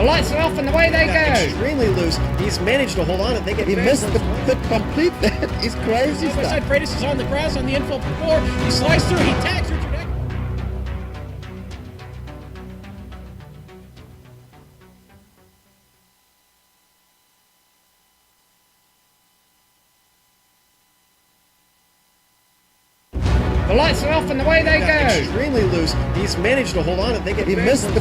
The lights are off and away they go. Extremely loose. He's managed to hold on and think he missed the complete that. He's crazy stuff. Side Freitas is on the grass on the infield before. He slides through. He tags Richard. The lights are off and away they go. Extremely loose. He's managed to hold on and think he missed the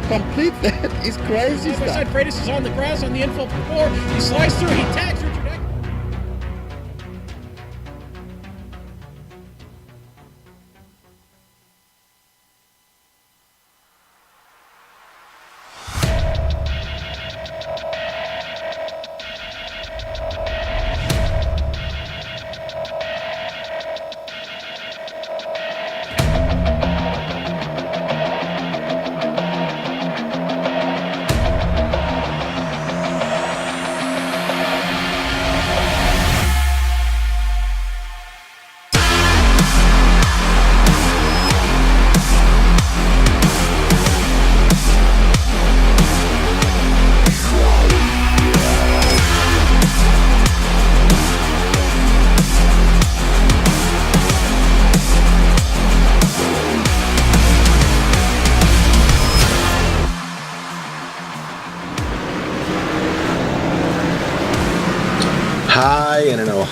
complete that. He's crazy stuff. Side Freitas is on the grass on the infield before. He slides through. He tags Richard.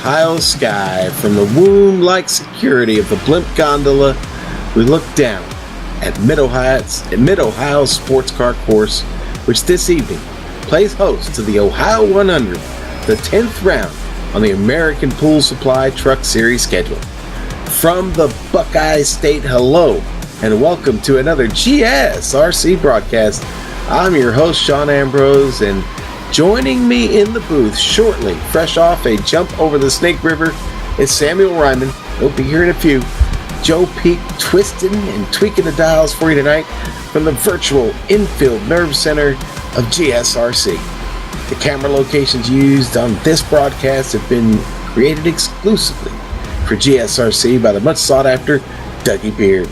Ohio sky, from the womb-like security of the blimp gondola, we look down at Mid-Ohio Sports Car Course, which this evening plays host to the Ohio 100, the 10th round on the American Pool Supply Truck Series schedule. From the Buckeye State, hello, and welcome to another GSRC broadcast. I'm your host, Sean Ambrose, and joining me in the booth shortly, fresh off a jump over the Snake River, is Samuel Ryman. He'll be here in a few. Joe Peak twisting and tweaking the dials for you tonight from the virtual infield nerve center of GSRC. The camera locations used on this broadcast have been created exclusively for GSRC by the much sought after Dougie Beard.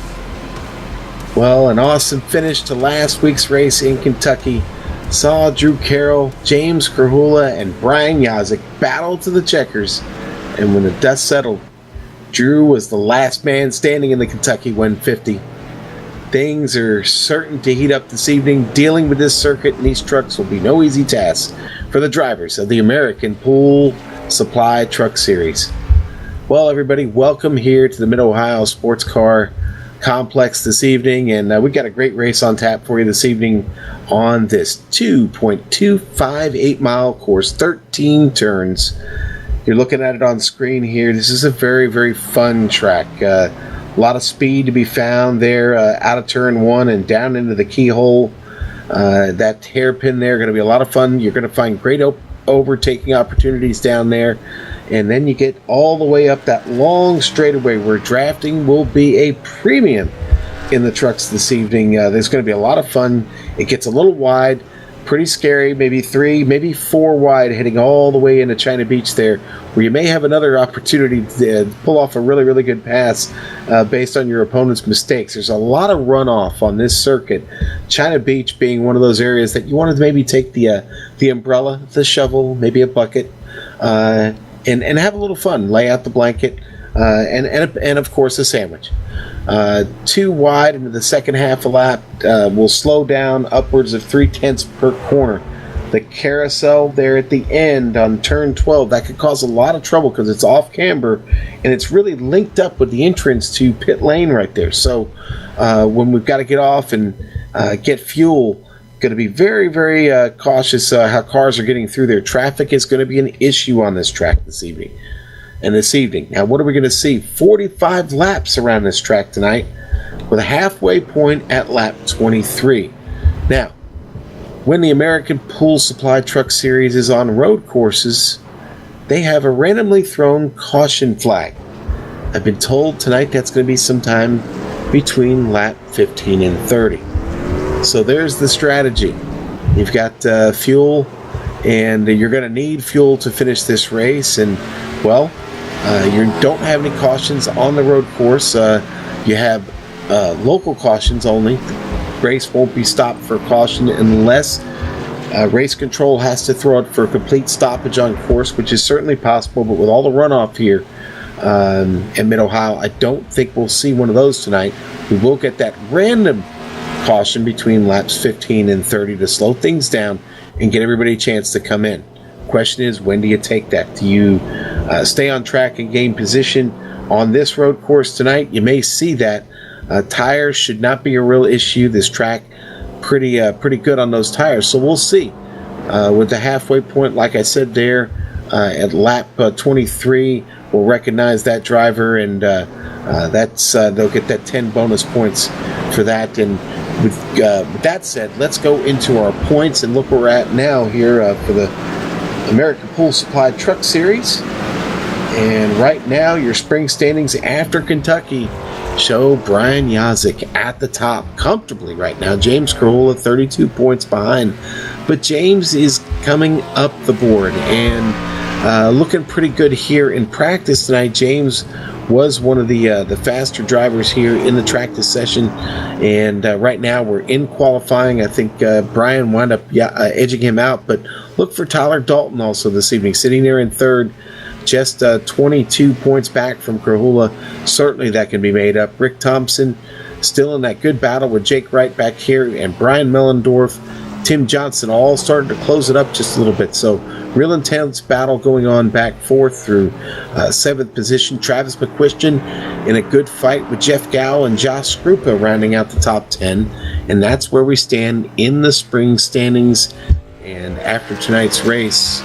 Well, an awesome finish to last week's race in Kentucky saw Drew Carroll, James Krahula, and Brian Yazik battle to the checkers, and when the dust settled, Drew was the last man standing in the Kentucky 150. Things are certain to heat up this evening. Dealing with this circuit and these trucks will be no easy task for the drivers of the American Pool Supply Truck Series. Well, everybody, welcome here to the Mid-Ohio Sports Car Complex this evening, and we got a great race on tap for you this evening on this 2.258 mile course, 13 turns. You're looking at it on screen here. This is a very, very fun track. A lot of speed to be found there out of turn one and down into the keyhole. That hairpin there, going to be a lot of fun. You're going to find great overtaking opportunities down there. And then you get all the way up that long straightaway where drafting will be a premium in the trucks this evening. There's going to be a lot of fun. It gets a little wide, pretty scary, maybe 3, maybe 4 wide, heading all the way into China Beach there, where you may have another opportunity to pull off a really, really good pass based on your opponent's mistakes. There's a lot of runoff on this circuit, China Beach being one of those areas that you wanted to maybe take the umbrella, the shovel, maybe a bucket, and have a little fun, lay out the blanket, and of course a sandwich. 2 wide into the second half a lap will slow down upwards of 0.3 per corner. The carousel there at the end on turn 12, that could cause a lot of trouble because it's off camber and it's really linked up with the entrance to pit lane right there. So when we've got to get off and get fuel, going to be very, very cautious how cars are getting through there. Traffic is going to be an issue on this track this evening. Now, what are we going to see? 45 laps around this track tonight with a halfway point at lap 23. Now, when the American Pool Supply Truck Series is on road courses, they have a randomly thrown caution flag. I've been told tonight that's going to be sometime between lap 15 and 30. So there's the strategy. You've got fuel, and you're going to need fuel to finish this race, and, well, you don't have any cautions on the road course. You have local cautions only. The race won't be stopped for caution unless race control has to throw it for a complete stoppage on course, which is certainly possible. But with all the runoff here in Mid-Ohio, I don't think we'll see one of those tonight. We will get that random caution between laps 15 and 30 to slow things down and get everybody a chance to come in. Question is, when do you take that? Do you stay on track and gain position on this road course tonight? You may see that. Tires should not be a real issue. This track pretty good on those tires, so we'll see. With the halfway point, like I said there, at lap 23, we'll recognize that driver, and they'll get that 10 bonus points for that. And with that said, let's go into our points and look where we're at now here for the American Pool Supply Truck Series. And right now, your spring standings after Kentucky show Brian Yazik at the top comfortably right now. James Krahula 32 points behind. But James is coming up the board and looking pretty good here in practice tonight. James was one of the faster drivers here in the track this session. And right now we're in qualifying. I think Brian wound up edging him out. But look for Tyler Dalton also this evening, sitting there in third. Just 22 points back from Krahula. Certainly that can be made up. Rick Thompson still in that good battle with Jake Wright back here, and Brian Mellendorf Tim Johnson, all started to close it up just a little bit. So real intense battle going on back forth through 7th position. Travis McQuistion in a good fight with Jeff Gow and Josh Skrupa rounding out the top 10. And that's where we stand in the spring standings. And after tonight's race,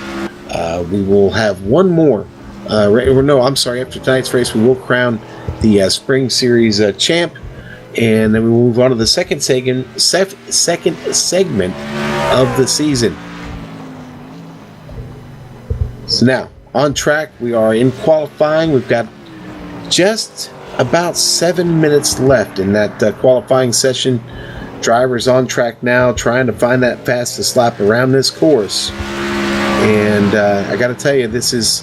we will have one more. After tonight's race, we will crown the Spring Series champ. And then we will move on to the second segment of the season. So now, on track, we are in qualifying. We've got just about 7 minutes left in that qualifying session. Drivers on track now, trying to find that fastest lap around this course. And I got to tell you, this is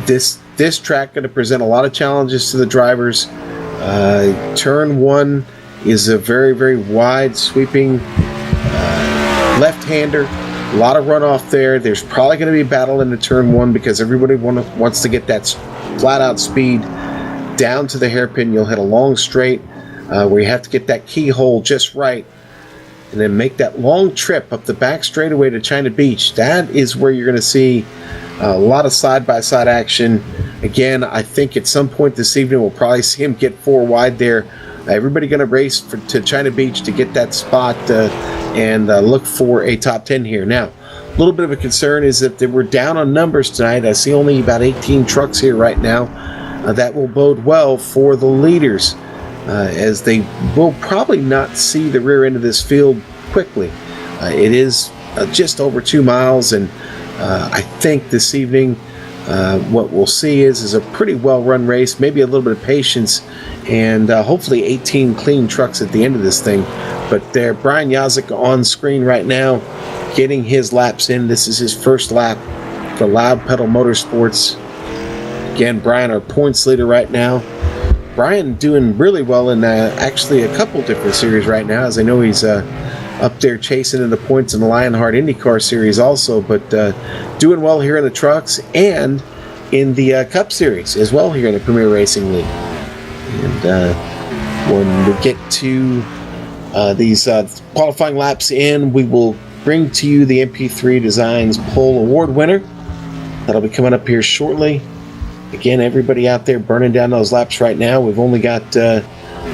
this track going to present a lot of challenges to the drivers. Turn 1 is a very, very wide sweeping left-hander. A lot of runoff there. There's probably going to be a battle into turn 1 because everybody wants to get that flat-out speed down to the hairpin. You'll hit a long straight where you have to get that keyhole just right and then make that long trip up the back straightaway to China Beach. That is where you're going to see a lot of side-by-side action. Again, I think at some point this evening we'll probably see him get 4 wide there. Everybody going to race to China Beach to get that spot and look for a top 10 here. Now, a little bit of a concern is that we're down on numbers tonight. I see only about 18 trucks here right now. That will bode well for the leaders as they will probably not see the rear end of this field quickly. It is just over 2 miles, and I think this evening what we'll see is a pretty well-run race, maybe a little bit of patience, and hopefully 18 clean trucks at the end of this thing. But there, Brian Yazik on screen right now, getting his laps in. This is his first lap for Loud Pedal Motorsports. Again, Brian, our points leader right now. Brian doing really well in actually a couple different series right now, as I know he's up there chasing in the points in the Lionheart IndyCar Series also, but doing well here in the trucks and in the Cup Series as well here in the Premier Racing League. And when we get to these qualifying laps in, we will bring to you the MP3 Designs Pole Award winner. That'll be coming up here shortly. Again, everybody out there burning down those laps right now. We've only got a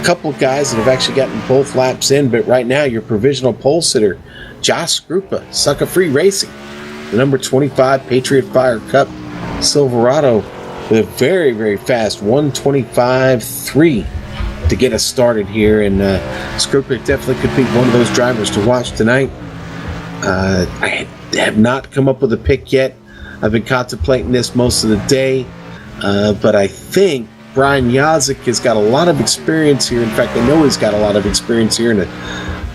couple of guys that have actually gotten both laps in, but right now your provisional pole sitter, Josh Skrupa, Sucker Free Racing, the number 25 Patriot Fire Cup Silverado with a very, very fast 1:25.3 to get us started here, and Skrupa definitely could be one of those drivers to watch tonight. I have not come up with a pick yet. I've been contemplating this most of the day, but I think Brian Yazik has got a lot of experience here. In fact, I know he's got a lot of experience here in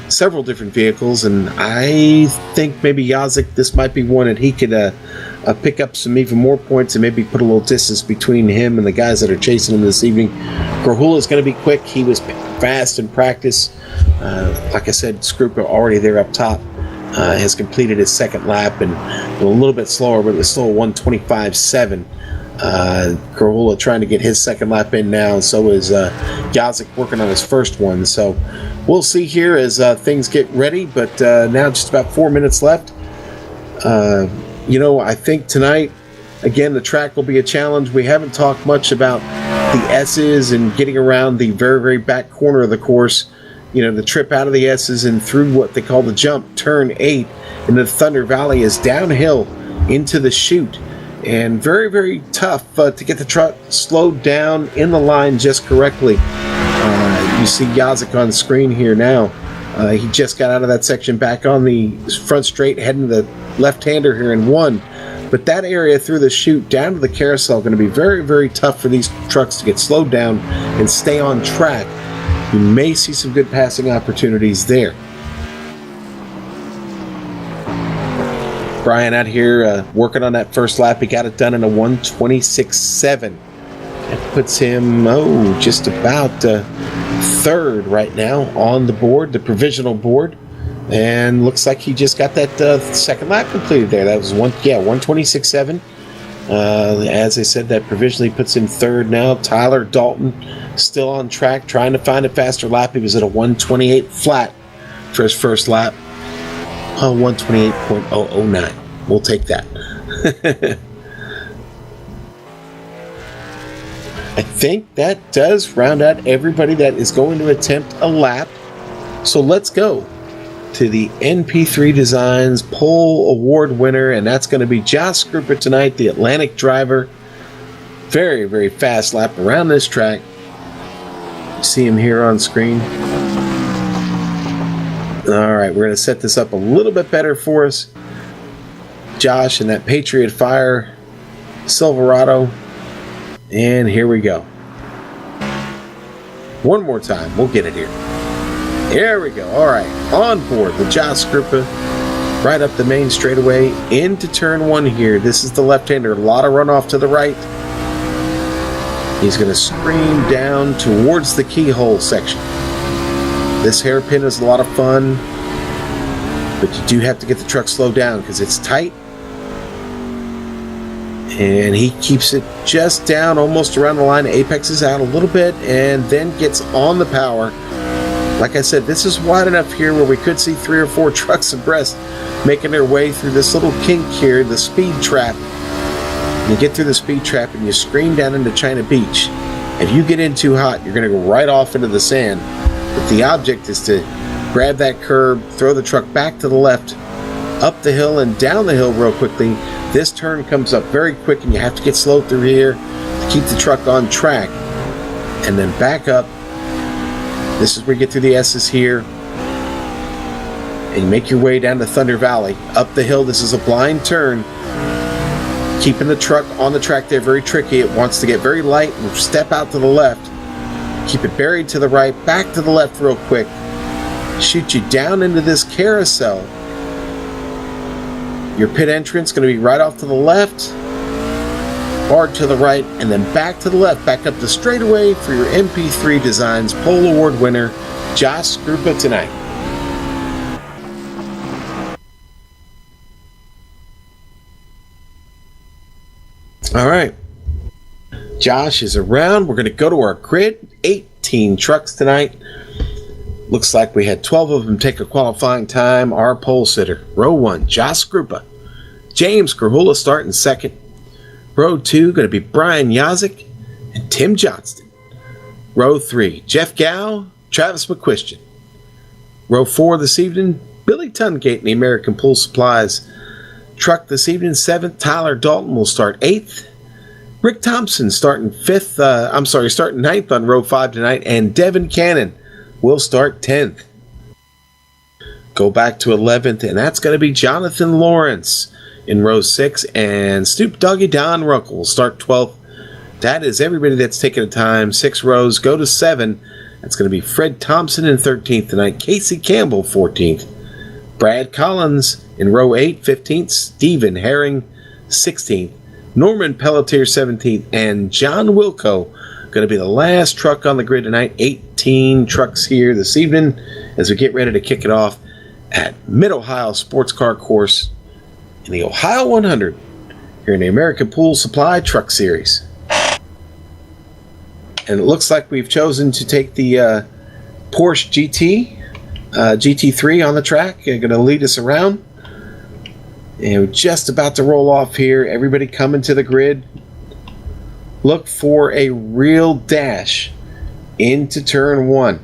several different vehicles, and I think maybe Yazik, this might be one that he could pick up some even more points and maybe put a little distance between him and the guys that are chasing him this evening. Grahula is going to be quick. He was fast in practice. Like I said, Skrupa already there up top. Has completed his second lap and a little bit slower, but it was still 1:25.7. Grahula trying to get his second lap in now, and so is Yazik working on his first one. So we'll see here as things get ready, but now just about 4 minutes left. I think tonight, again, the track will be a challenge. We haven't talked much about the S's and getting around the very, very back corner of the course. The trip out of the S's and through what they call the jump, turn 8, and the Thunder Valley is downhill into the chute. And very, very tough to get the truck slowed down in the line just correctly. You see Yazik on screen here now. He just got out of that section back on the front straight, heading to the left-hander here in 1. But that area through the chute down to the carousel going to be very, very tough for these trucks to get slowed down and stay on track. You may see some good passing opportunities there. Brian out here working on that first lap. He got it done in a 1:26.7. That puts him, just about third right now on the board, the provisional board. And looks like he just got that second lap completed there. That was 1:26.7. As I said, that provisionally puts him third now. Tyler Dalton still on track, trying to find a faster lap. He was at a 1:28 flat for his first lap. Well, 128.009. We'll take that. I think that does round out everybody that is going to attempt a lap. So let's go to the NP3 Designs Pole Award winner, and that's going to be Josh Scrupa tonight, the Atlantic driver. Very, very fast lap around this track. You see him here on screen. All right, we're going to set this up a little bit better for us. Josh and that Patriot Fire Silverado. And here we go. One more time. We'll get it here. Here we go. All right. On board with Josh Scrupa. Right up the main straightaway into turn 1 here. This is the left-hander. A lot of runoff to the right. He's going to scream down towards the keyhole section. This hairpin is a lot of fun, but you do have to get the truck slowed down because it's tight. And he keeps it just down, almost around the line, apexes out a little bit, and then gets on the power. Like I said, this is wide enough here where we could see 3 or 4 trucks abreast making their way through this little kink here, the speed trap. You get through the speed trap and you scream down into China Beach. If you get in too hot, you're going to go right off into the sand. But the object is to grab that curb, throw the truck back to the left, up the hill and down the hill real quickly. This turn comes up very quick and you have to get slow through here to keep the truck on track. And then back up. This is where you get through the S's here. And you make your way down to Thunder Valley. Up the hill, this is a blind turn. Keeping the truck on the track there, very tricky. It wants to get very light and step out to the left. Keep it buried to the right, back to the left real quick. Shoot you down into this carousel. Your pit entrance going to be right off to the left, hard to the right, and then back to the left, back up the straightaway for your MP3 Designs Pole Award winner, Josh Scrupa tonight. All right. Josh is around. We're going to go to our grid. 18 trucks tonight. Looks like we had 12 of them take a qualifying time. Our pole sitter. Row 1, Josh Scrupa. James Krahula starting second. Row 2, going to be Brian Yazik and Tim Johnston. Row 3, Jeff Gow, Travis McQuistion. Row 4 this evening, Billy Tungate in the American Pool Supplies truck this evening. 7th, Tyler Dalton will start 8th. Rick Thompson starting 9th on row 5 tonight, and Devin Cannon will start 10th. Go back to 11th, and that's going to be Jonathan Lawrence in row 6, and Stoop Doggy Don Runkle will start 12th. That is everybody that's taken a time. 6 rows, go to 7. That's going to be Fred Thompson in 13th tonight, Casey Campbell 14th, Brad Collins in row 8, 15th, Stephen Herring 16th, Norman Pelletier 17th, and John Wilco going to be the last truck on the grid tonight. 18 trucks here this evening as we get ready to kick it off at Mid-Ohio Sports Car Course in the Ohio 100 here in the American Pool Supply Truck Series. And it looks like we've chosen to take the Porsche GT3 on the track. They're going to lead us around. And we're just about to roll off here. Everybody coming to the grid. Look for a real dash into turn 1.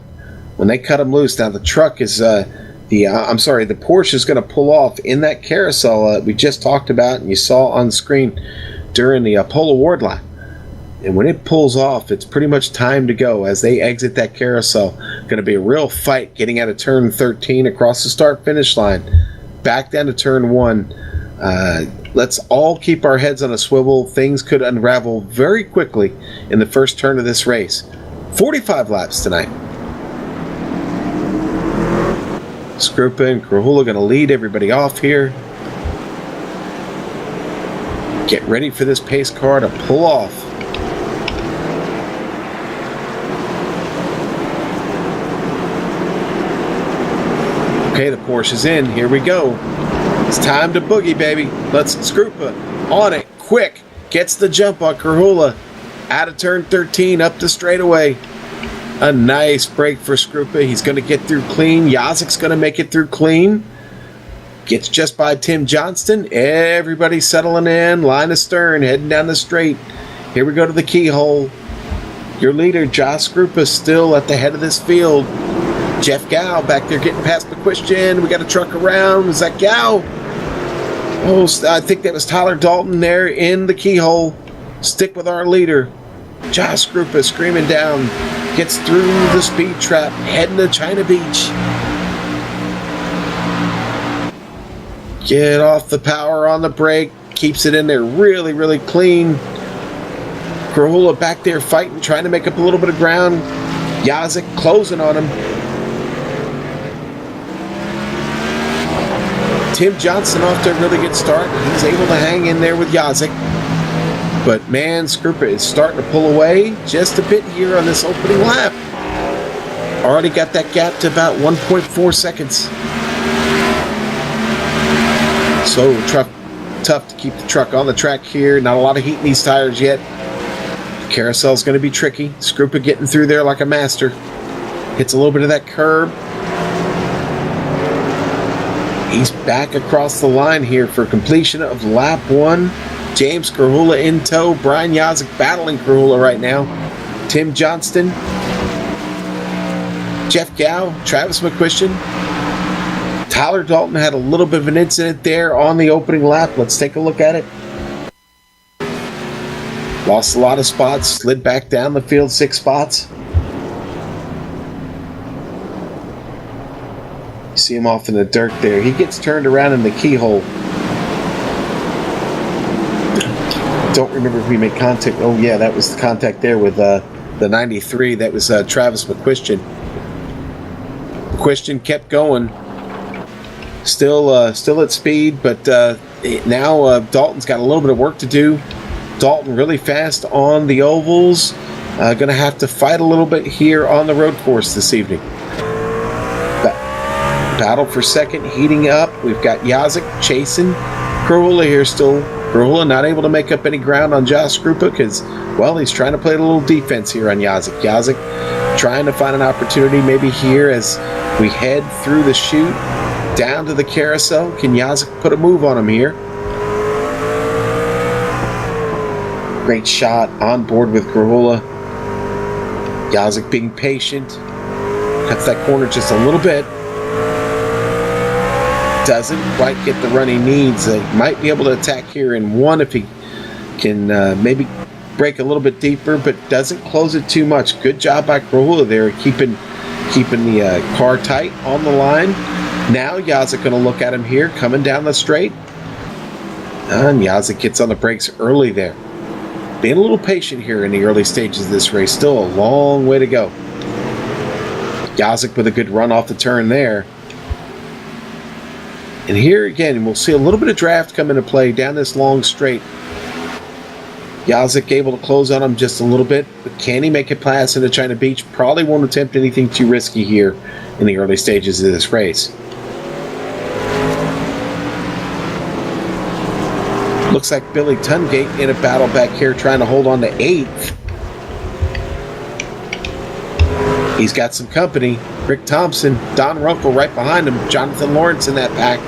When they cut them loose, now the truck is the Porsche is going to pull off in that carousel we just talked about and you saw on screen during the Pole Award lap. And when it pulls off, it's pretty much time to go as they exit that carousel. Going to be a real fight getting out of turn 13 across the start-finish line. Back down to turn 1. Let's all keep our heads on a swivel. Things could unravel very quickly in the first turn of this race. 45 laps tonight. Scrupa and Krahula going to lead everybody off here. Get ready for this pace car to pull off. Okay, the Porsche's in. Here we go. It's time to boogie, baby. Let's Scrupa on it. Quick. Gets the jump on Krahula. Out of turn 13, up the straightaway. A nice break for Scrupa. He's going to get through clean. Yazik's going to make it through clean. Gets just by Tim Johnston. Everybody settling in. Line astern, heading down the straight. Here we go to the keyhole. Your leader, Josh Krupa, still at the head of this field. Jeff Gow back there getting past McQuistion. We got a truck around. Was that Gow? Oh, I think that was Tyler Dalton there in the keyhole. Stick with our leader. Josh Krupa screaming down. Gets through the speed trap. Heading to China Beach. Get off the power on the brake. Keeps it in there really, really clean. Grahula back there fighting, trying to make up a little bit of ground. Yazik closing on him. Tim Johnson off to a really good start. He's able to hang in there with Yazik. But man, Skrupa is starting to pull away just a bit here on this opening lap. Already got that gap to about 1.4 seconds. So tough to keep the truck on the track here. Not a lot of heat in these tires yet. The carousel's going to be tricky. Skrupa getting through there like a master. Hits a little bit of that curb. He's back across the line here for completion of lap 1. James Grahula in tow. Brian Yazik battling Grahula right now. Tim Johnston. Jeff Gow. Travis McQuistion. Tyler Dalton had a little bit of an incident there on the opening lap. Let's take a look at it. Lost a lot of spots. Slid back down the field 6 spots. See him off in the dirt there. He gets turned around in the keyhole. Don't remember if we made contact. Oh yeah, that was the contact there with the 93. That was Travis McQuistion. McQuistion kept going. Still at speed, but now Dalton's got a little bit of work to do. Dalton really fast on the ovals. Going to have to fight a little bit here on the road course this evening. Battle for second, heating up. We've got Yazik chasing. Grahula here still. Grahula not able to make up any ground on Josh Skrupa because, well, he's trying to play a little defense here on Yazik. Yazik trying to find an opportunity maybe here as we head through the chute down to the carousel. Can Yazik put a move on him here? Great shot on board with Grahula. Yazik being patient. Cuts that corner just a little bit. Doesn't quite get the run he needs. Might be able to attack here in 1 if he can maybe break a little bit deeper, but doesn't close it too much. Good job by Grahula there, keeping the car tight on the line. Now Yazik going to look at him here, coming down the straight. And Yazik gets on the brakes early there. Being a little patient here in the early stages of this race. Still a long way to go. Yazik with a good run off the turn there. And here again, we'll see a little bit of draft come into play down this long straight. Yazik able to close on him just a little bit, but can he make a pass into China Beach? Probably won't attempt anything too risky here in the early stages of this race. Looks like Billy Tungate in a battle back here trying to hold on to 8th. He's got some company. Rick Thompson, Don Runkle right behind him. Jonathan Lawrence in that pack.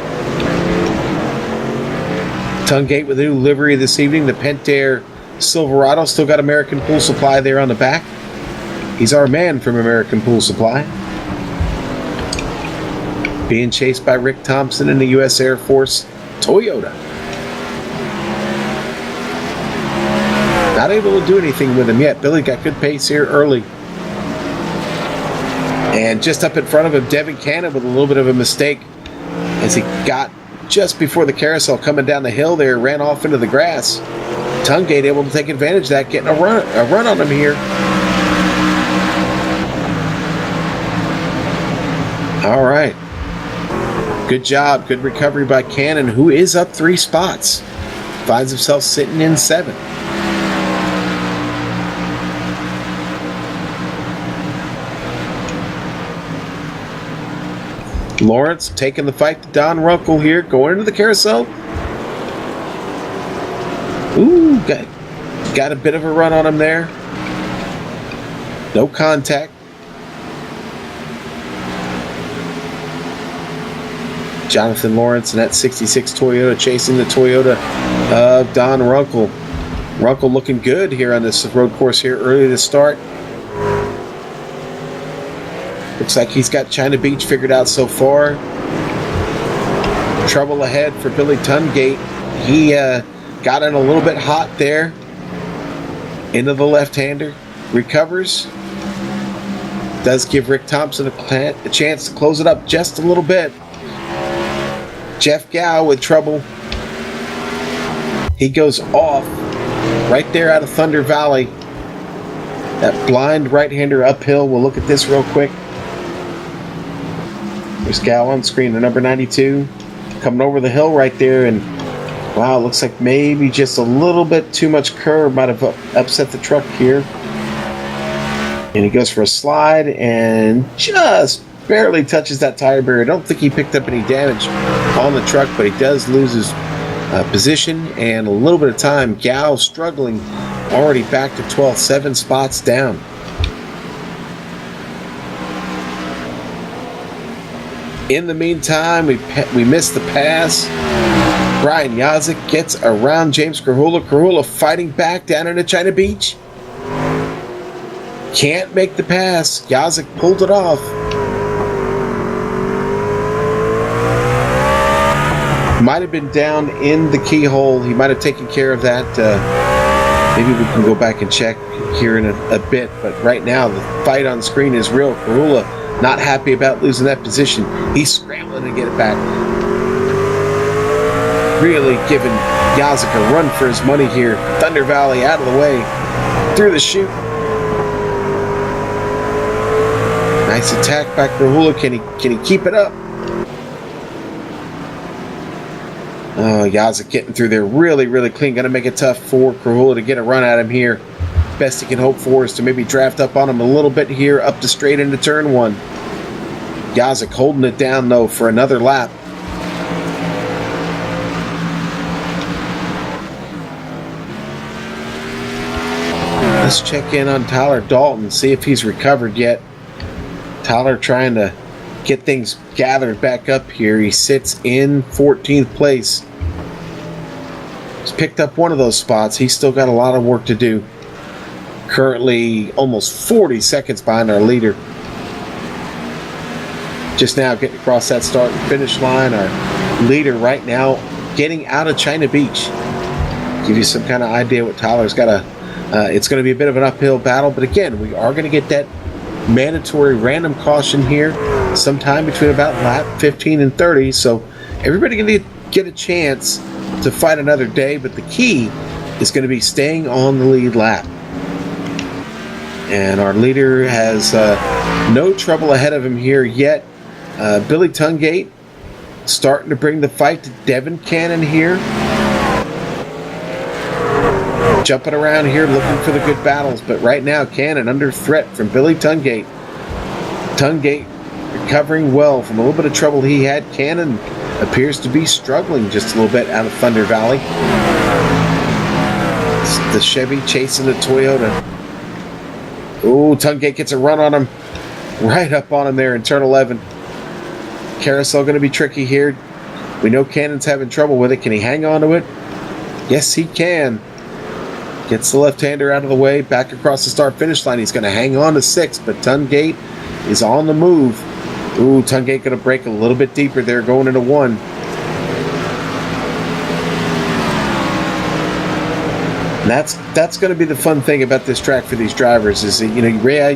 Tungate with a new livery this evening. The Pentair Silverado. Still got American Pool Supply there on the back. He's our man from American Pool Supply. Being chased by Rick Thompson in the U.S. Air Force Toyota. Not able to do anything with him yet. Billy got good pace here early. And just up in front of him, Devin Cannon with a little bit of a mistake as he got just before the carousel coming down the hill there, ran off into the grass. Tungate able to take advantage of that, getting a run on him here. All right. Good job. Good recovery by Cannon, who is up 3 spots. Finds himself sitting in 7th. Lawrence taking the fight to Don Runkle here, going into the carousel. Ooh, got a bit of a run on him there. No contact. Jonathan Lawrence and that 66 Toyota chasing the Toyota of Don Runkle. Runkle looking good here on this road course here early to start. Looks like he's got China Beach figured out so far. Trouble ahead for Billy Tungate. He got in a little bit hot there. Into the left-hander. Recovers. Does give Rick Thompson a chance to close it up just a little bit. Jeff Gow with trouble. He goes off right there out of Thunder Valley. That blind right-hander uphill. We'll look at this real quick. There's Gow on screen, the number 92. Coming over the hill right there, and wow, looks like maybe just a little bit too much curve might have upset the truck here. And he goes for a slide and just barely touches that tire barrier. I don't think he picked up any damage on the truck, but he does lose his position and a little bit of time. Gow struggling, already back to 12th, 7 spots down. In the meantime, we missed the pass. Brian Yazik gets around James Krahula. Krahula fighting back down into China Beach. Can't make the pass. Yazik pulled it off. Might have been down in the keyhole. He might have taken care of that. Maybe we can go back and check here in a bit. But right now, the fight on screen is real. Krahula not happy about losing that position. He's scrambling to get it back. Really giving Yazik a run for his money here. Thunder Valley out of the way. Through the chute. Nice attack by Krahula. Can he keep it up? Oh, Yazik getting through there really, really clean. Going to make it tough for Krahula to get a run at him here. Best he can hope for is to maybe draft up on him a little bit here, up to straight into turn 1. Yazik holding it down, though, for another lap. Let's check in on Tyler Dalton, see if he's recovered yet. Tyler trying to get things gathered back up here. He sits in 14th place. He's picked up one of those spots. He's still got a lot of work to do. Currently almost 40 seconds behind our leader. Just now getting across that start and finish line. Our leader right now getting out of China Beach. Give you some kind of idea what Tyler's got to... it's going to be a bit of an uphill battle, but again, we are going to get that mandatory random caution here sometime between about lap 15 and 30, so everybody going to get a chance to fight another day, but the key is going to be staying on the lead lap. And our leader has no trouble ahead of him here yet. Billy Tungate starting to bring the fight to Devin Cannon here. Jumping around here looking for the good battles, but right now Cannon under threat from Billy Tungate. Tungate recovering well from a little bit of trouble he had. Cannon appears to be struggling just a little bit out of Thunder Valley. It's the Chevy chasing the Toyota. Oh, Tungate gets a run on him. Right up on him there in turn 11. Carousel going to be tricky here. We know Cannon's having trouble with it. Can he hang on to it? Yes, he can. Gets the left-hander out of the way, back across the start-finish line. He's going to hang on to 6, but Tungate is on the move. Ooh, Tungate going to break a little bit deeper there, going into 1. And that's going to be the fun thing about this track for these drivers is that, you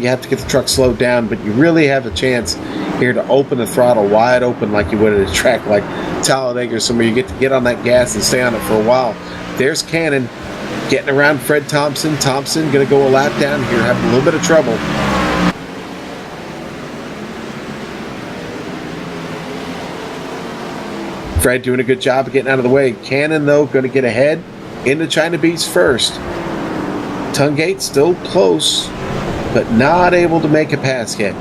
have to get the truck slowed down, but you really have a chance here to open the throttle wide open like you would at a track like Talladega or somewhere. You get to get on that gas and stay on it for a while. There's Cannon. Getting around Fred Thompson. Thompson going to go a lap down here, having a little bit of trouble. Fred doing a good job of getting out of the way. Cannon, though, going to get ahead into China Beach first. Tungate still close, but not able to make a pass yet.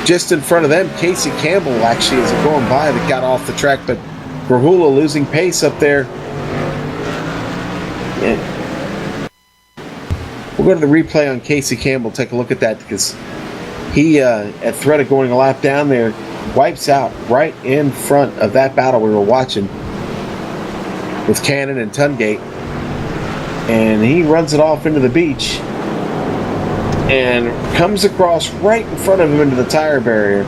Just in front of them, Casey Campbell actually is going by that got off the track, but Krahula losing pace up there. Yeah. We'll go to the replay on Casey Campbell, take a look at that, because He, at threat of going a lap down there, wipes out right in front of that battle we were watching with Cannon and Tungate. And he runs it off into the beach and comes across right in front of him into the tire barrier.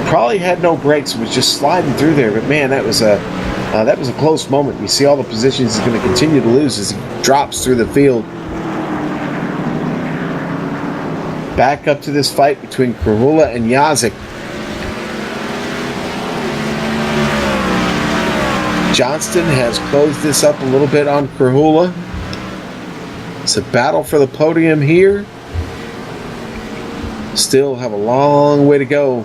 Probably had no brakes, was just sliding through there. But man, that was a close moment. You see all the positions he's going to continue to lose as he drops through the field. Back up to this fight between Krahula and Yazik. Johnston has closed this up a little bit on Krahula. It's a battle for the podium here. Still have a long way to go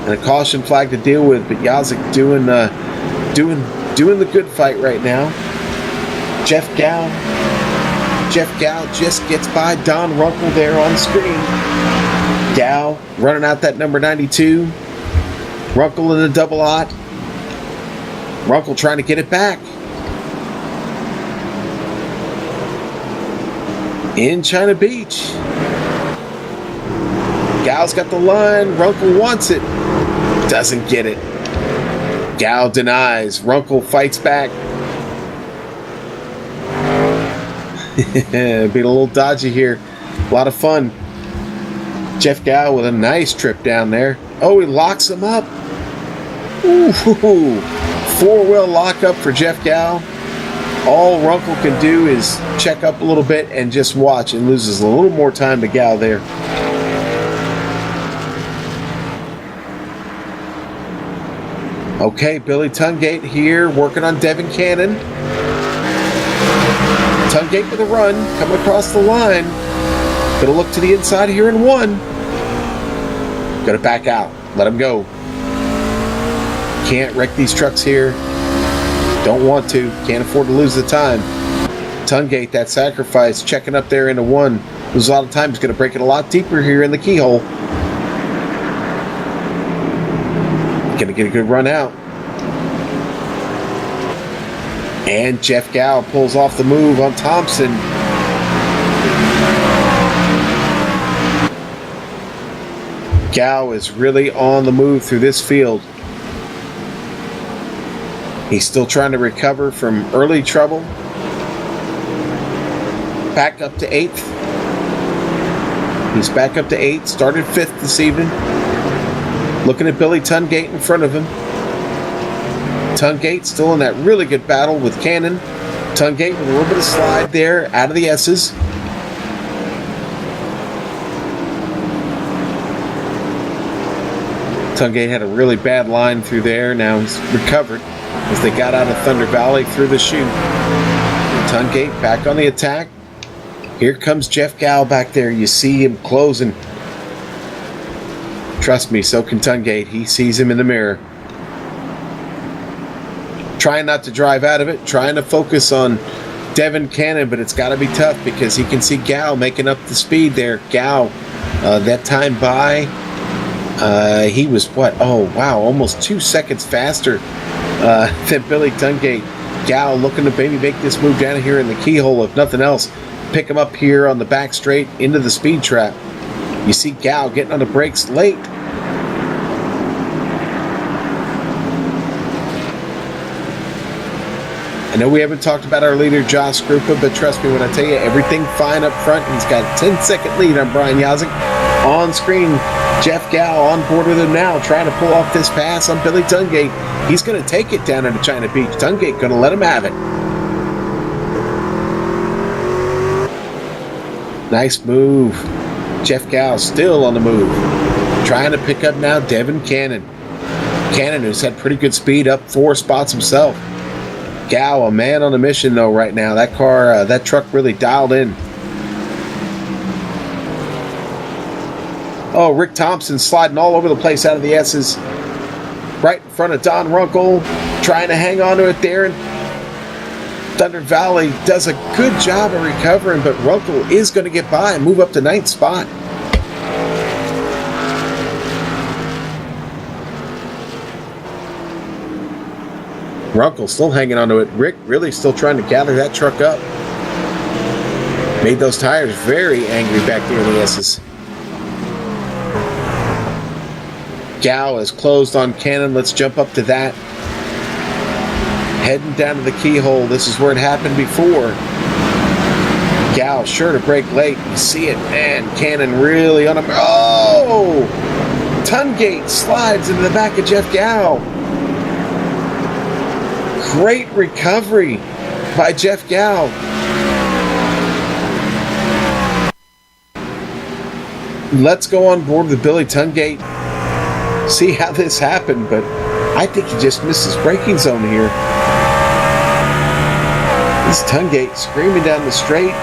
and a caution flag to deal with, but Yazik doing the good fight right now. Jeff Gow just gets by Don Runkle there on screen. Gow running out that number 92. Runkle in a double hot. Runkle trying to get it back. In China Beach. Gow's got the line. Runkle wants it. Doesn't get it. Gow denies. Runkle fights back. Being a little dodgy here. A lot of fun. Jeff Gow with a nice trip down there. Oh, he locks him up. Ooh, four-wheel lockup for Jeff Gow. All Runkle can do is check up a little bit and just watch, and loses a little more time to Gow there. Okay, Billy Tungate here working on Devin Cannon. Tungate with a run, coming across the line. Gonna look to the inside here in one. Gonna back out, let him go. Can't wreck these trucks here. Don't want to, can't afford to lose the time. Tungate, that sacrifice, checking up there into one. Lose a lot of time, he's gonna break it a lot deeper here in the keyhole. Gonna get a good run out. And Jeff Gow pulls off the move on Thompson. Gow is really on the move through this field. He's still trying to recover from early trouble. Back up to 8th. He's back up to 8th. Started 5th this evening. Looking at Billy Tungate in front of him. Tungate still in that really good battle with Cannon. Tungate with a little bit of slide there out of the S's. Tungate had a really bad line through there. Now he's recovered as they got out of Thunder Valley through the chute. Tungate back on the attack. Here comes Jeff Gow back there. You see him closing. Trust me, so can Tungate. He sees him in the mirror. Trying not to drive out of it. Trying to focus on Devin Cannon, but it's got to be tough because he can see Gow making up the speed there. Gow, that time by, he was what? Oh, wow, almost 2 seconds faster than Billy Tungate. Gow looking to maybe make this move down here in the keyhole, if nothing else. Pick him up here on the back straight into the speed trap. You see Gow getting on the brakes late. I know we haven't talked about our leader, Josh Skrupa, but trust me when I tell you, everything fine up front. He's got a 10-second lead on Brian Yazik. On screen, Jeff Gow on board with him now, trying to pull off this pass on Billy Tungate. He's going to take it down into China Beach. Tungate going to let him have it. Nice move. Jeff Gow still on the move. Trying to pick up now Devin Cannon. Cannon, who's had pretty good speed, up 4 spots himself. Gow, a man on a mission though right now. That car, that truck really dialed in. Oh, Rick Thompson sliding all over the place out of the S's. Right in front of Don Runkle. Trying to hang on to it there. Thunder Valley does a good job of recovering, but Runkle is going to get by and move up to 9th spot. Runkle still hanging onto it. Rick really still trying to gather that truck up. Made those tires very angry back there in the S's. Gal is closed on Cannon. Let's jump up to that. Heading down to the keyhole. This is where it happened before. Gal sure to break late. You see it, man. Cannon really on him. Oh! Tungate slides into the back of Jeff Gal. Great recovery by Jeff Gal. Let's go on board with Billy Tungate. See how this happened, but I think he just missed his braking zone here. This Tungate screaming down the straight.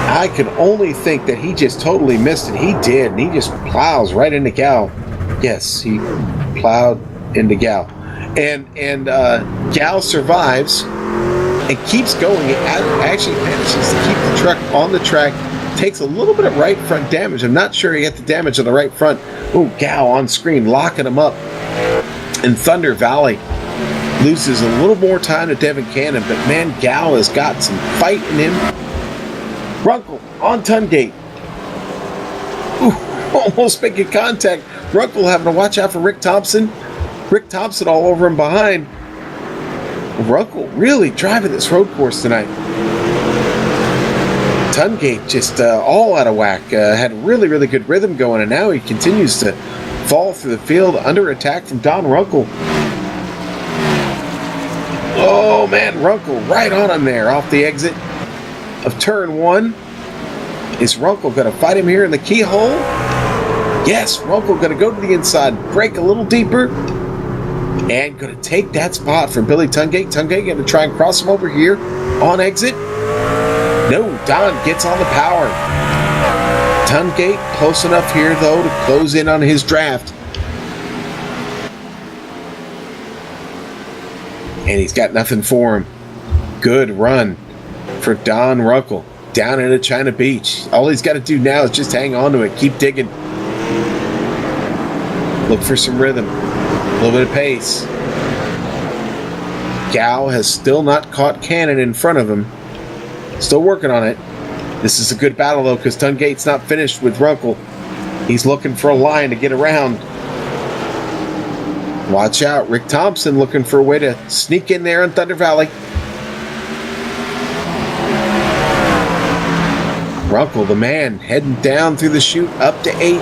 I can only think that he just totally missed it. He did, and he just plows right into Gal. Yes, he plowed into Gal. And Gal survives and keeps going. It actually manages to keep the truck on the track. Takes a little bit of right front damage. I'm not sure he got the damage on the right front. Oh, Gal on screen, locking him up. And Thunder Valley loses a little more time to Devin Cannon, but man, Gal has got some fight in him. Runkle on Tungate. Ooh, almost making contact. Runkle having to watch out for Rick Thompson. Rick Thompson all over him behind. Runkle really driving this road course tonight. Tungate just all out of whack. Had really, really good rhythm going, and now he continues to fall through the field under attack from Don Runkle. Oh, man, Runkle right on him there off the exit of turn 1. Is Runkle going to fight him here in the keyhole? Yes, Runkle going to go to the inside, break a little deeper, and going to take that spot from Billy Tungate. Tungate going to try and cross him over here on exit. No, Don gets on the power. Tungate close enough here, though, to close in on his draft. And he's got nothing for him. Good run for Don Runkle down into China Beach. All he's got to do now is just hang on to it. Keep digging. Look for some rhythm. A little bit of pace. Gal has still not caught Cannon in front of him. Still working on it. This is a good battle, though, because Tungate's not finished with Runkle. He's looking for a line to get around. Watch out. Rick Thompson looking for a way to sneak in there on Thunder Valley. Runkle, the man, heading down through the chute up to 8th.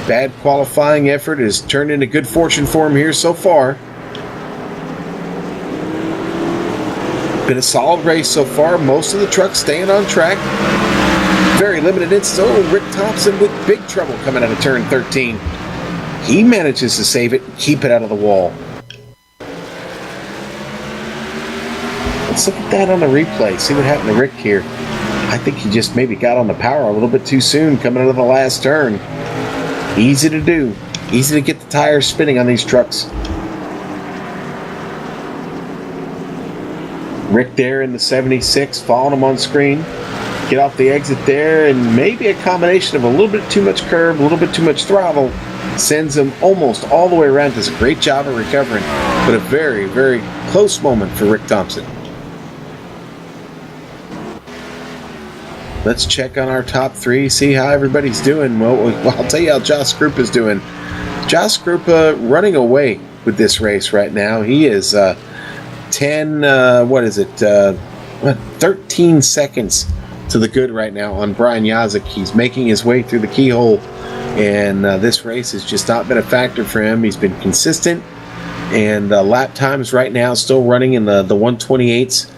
Bad qualifying effort has turned into good fortune for him here so far. Been a solid race so far. Most of the trucks staying on track. Very limited instance. Oh, Rick Thompson with big trouble coming out of turn 13. He manages to save it and keep it out of the wall. Let's look at that on the replay. See what happened to Rick here. I think he just maybe got on the power a little bit too soon coming out of the last turn. Easy to do. Easy to get the tires spinning on these trucks. Rick there in the 76, following him on screen. Get off the exit there, and maybe a combination of a little bit too much curb, a little bit too much throttle, sends him almost all the way around. Does a great job of recovering, but a very, very close moment for Rick Thompson. Let's check on our top 3, see how everybody's doing. Well, I'll tell you how Josh Skrupa's doing. Josh Skrupa running away with this race right now. He is 13 seconds to the good right now on Brian Yazik. He's making his way through the keyhole, and this race has just not been a factor for him. He's been consistent, and lap times right now still running in the 128s.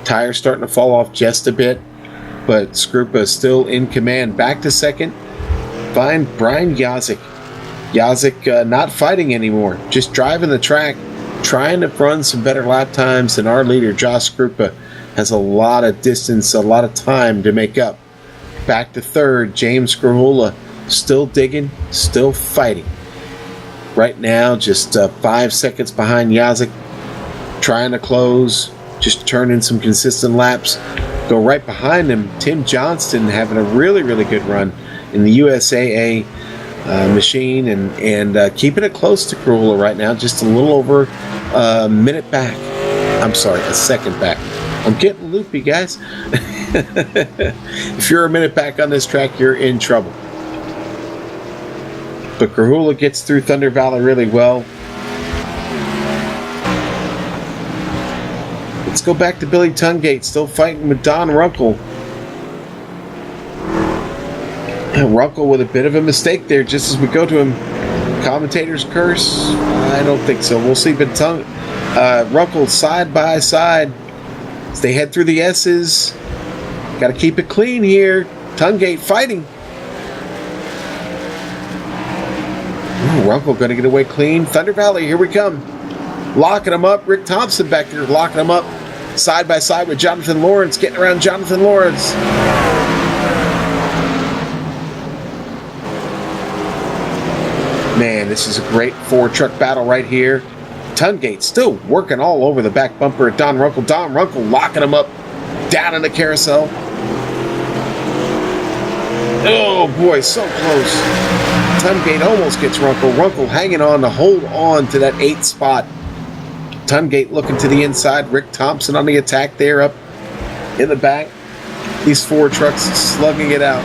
Tires starting to fall off just a bit, but Skrupa is still in command. Back to second, find Brian Yazik. Yazik not fighting anymore, just driving the track, trying to run some better lap times than our leader, Josh Skrupa. Has a lot of distance, a lot of time to make up. Back to third, James Skrahula, still digging, still fighting. Right now, just 5 seconds behind Yazik, trying to close, just turn in some consistent laps. Go right behind him, Tim Johnston having a really, really good run in the USAA machine, and keeping it close to Skrahula right now, just a little over a minute back. I'm sorry, a second back. I'm getting loopy, guys. If you're a minute back on this track, you're in trouble. but Krahula gets through Thunder Valley really well. Let's go back to Billy Tungate, still fighting with Don Runkle. And Runkle with a bit of a mistake there just as we go to him. Commentator's curse? I don't think so. We'll see. But Runkle side by side as they head through the S's. Got to keep it clean here. Tungate fighting. Ooh, Runkle going to get away clean. Thunder Valley, here we come. Locking him up. Rick Thompson back there locking him up. Side by side with Jonathan Lawrence. Getting around Jonathan Lawrence. Man, this is a great four-truck battle right here. Tungate still working all over the back bumper at Don Runkle. Don Runkle locking him up down in the carousel. Oh boy, so close. Tungate almost gets Runkle. Runkle hanging on to hold on to that 8th spot. Tungate looking to the inside. Rick Thompson on the attack there up in the back. These four trucks slugging it out.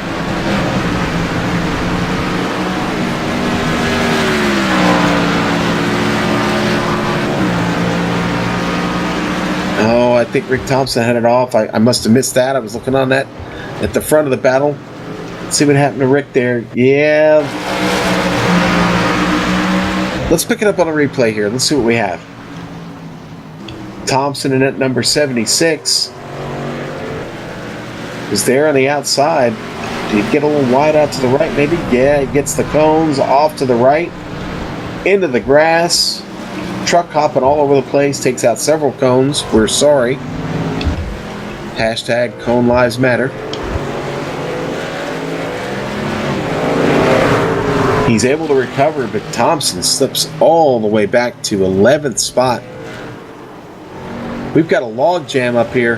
Oh, I think Rick Thompson had it off. I must have missed that. I was looking on that at the front of the battle. Let's see what happened to Rick there. Yeah. Let's pick it up on a replay here. Let's see what we have. Thompson in at number 76 is there on the outside. Did he get a little wide out to the right maybe? Yeah, he gets the cones off to the right, into the grass. Truck hopping all over the place, takes out several cones. We're sorry. Hashtag Cone Lives Matter. He's able to recover, but Thompson slips all the way back to 11th spot. We've got a log jam up here.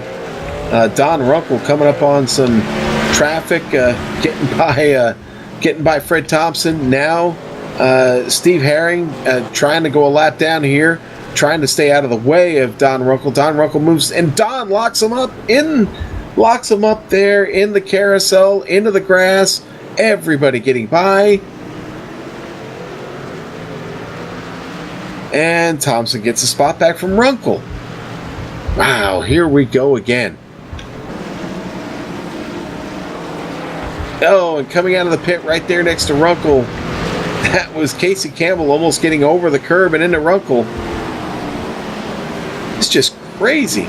Don Runkle coming up on some traffic, getting by Fred Thompson. Now Steve Herring trying to go a lap down here, trying to stay out of the way of Don Runkle. Don Runkle moves, and Don locks him up there in the carousel, into the grass. Everybody getting by. And Thompson gets a spot back from Runkle. Wow, here we go again. Oh, and coming out of the pit right there next to Runkle, that was Casey Campbell almost getting over the curb and into Runkle. It's just crazy.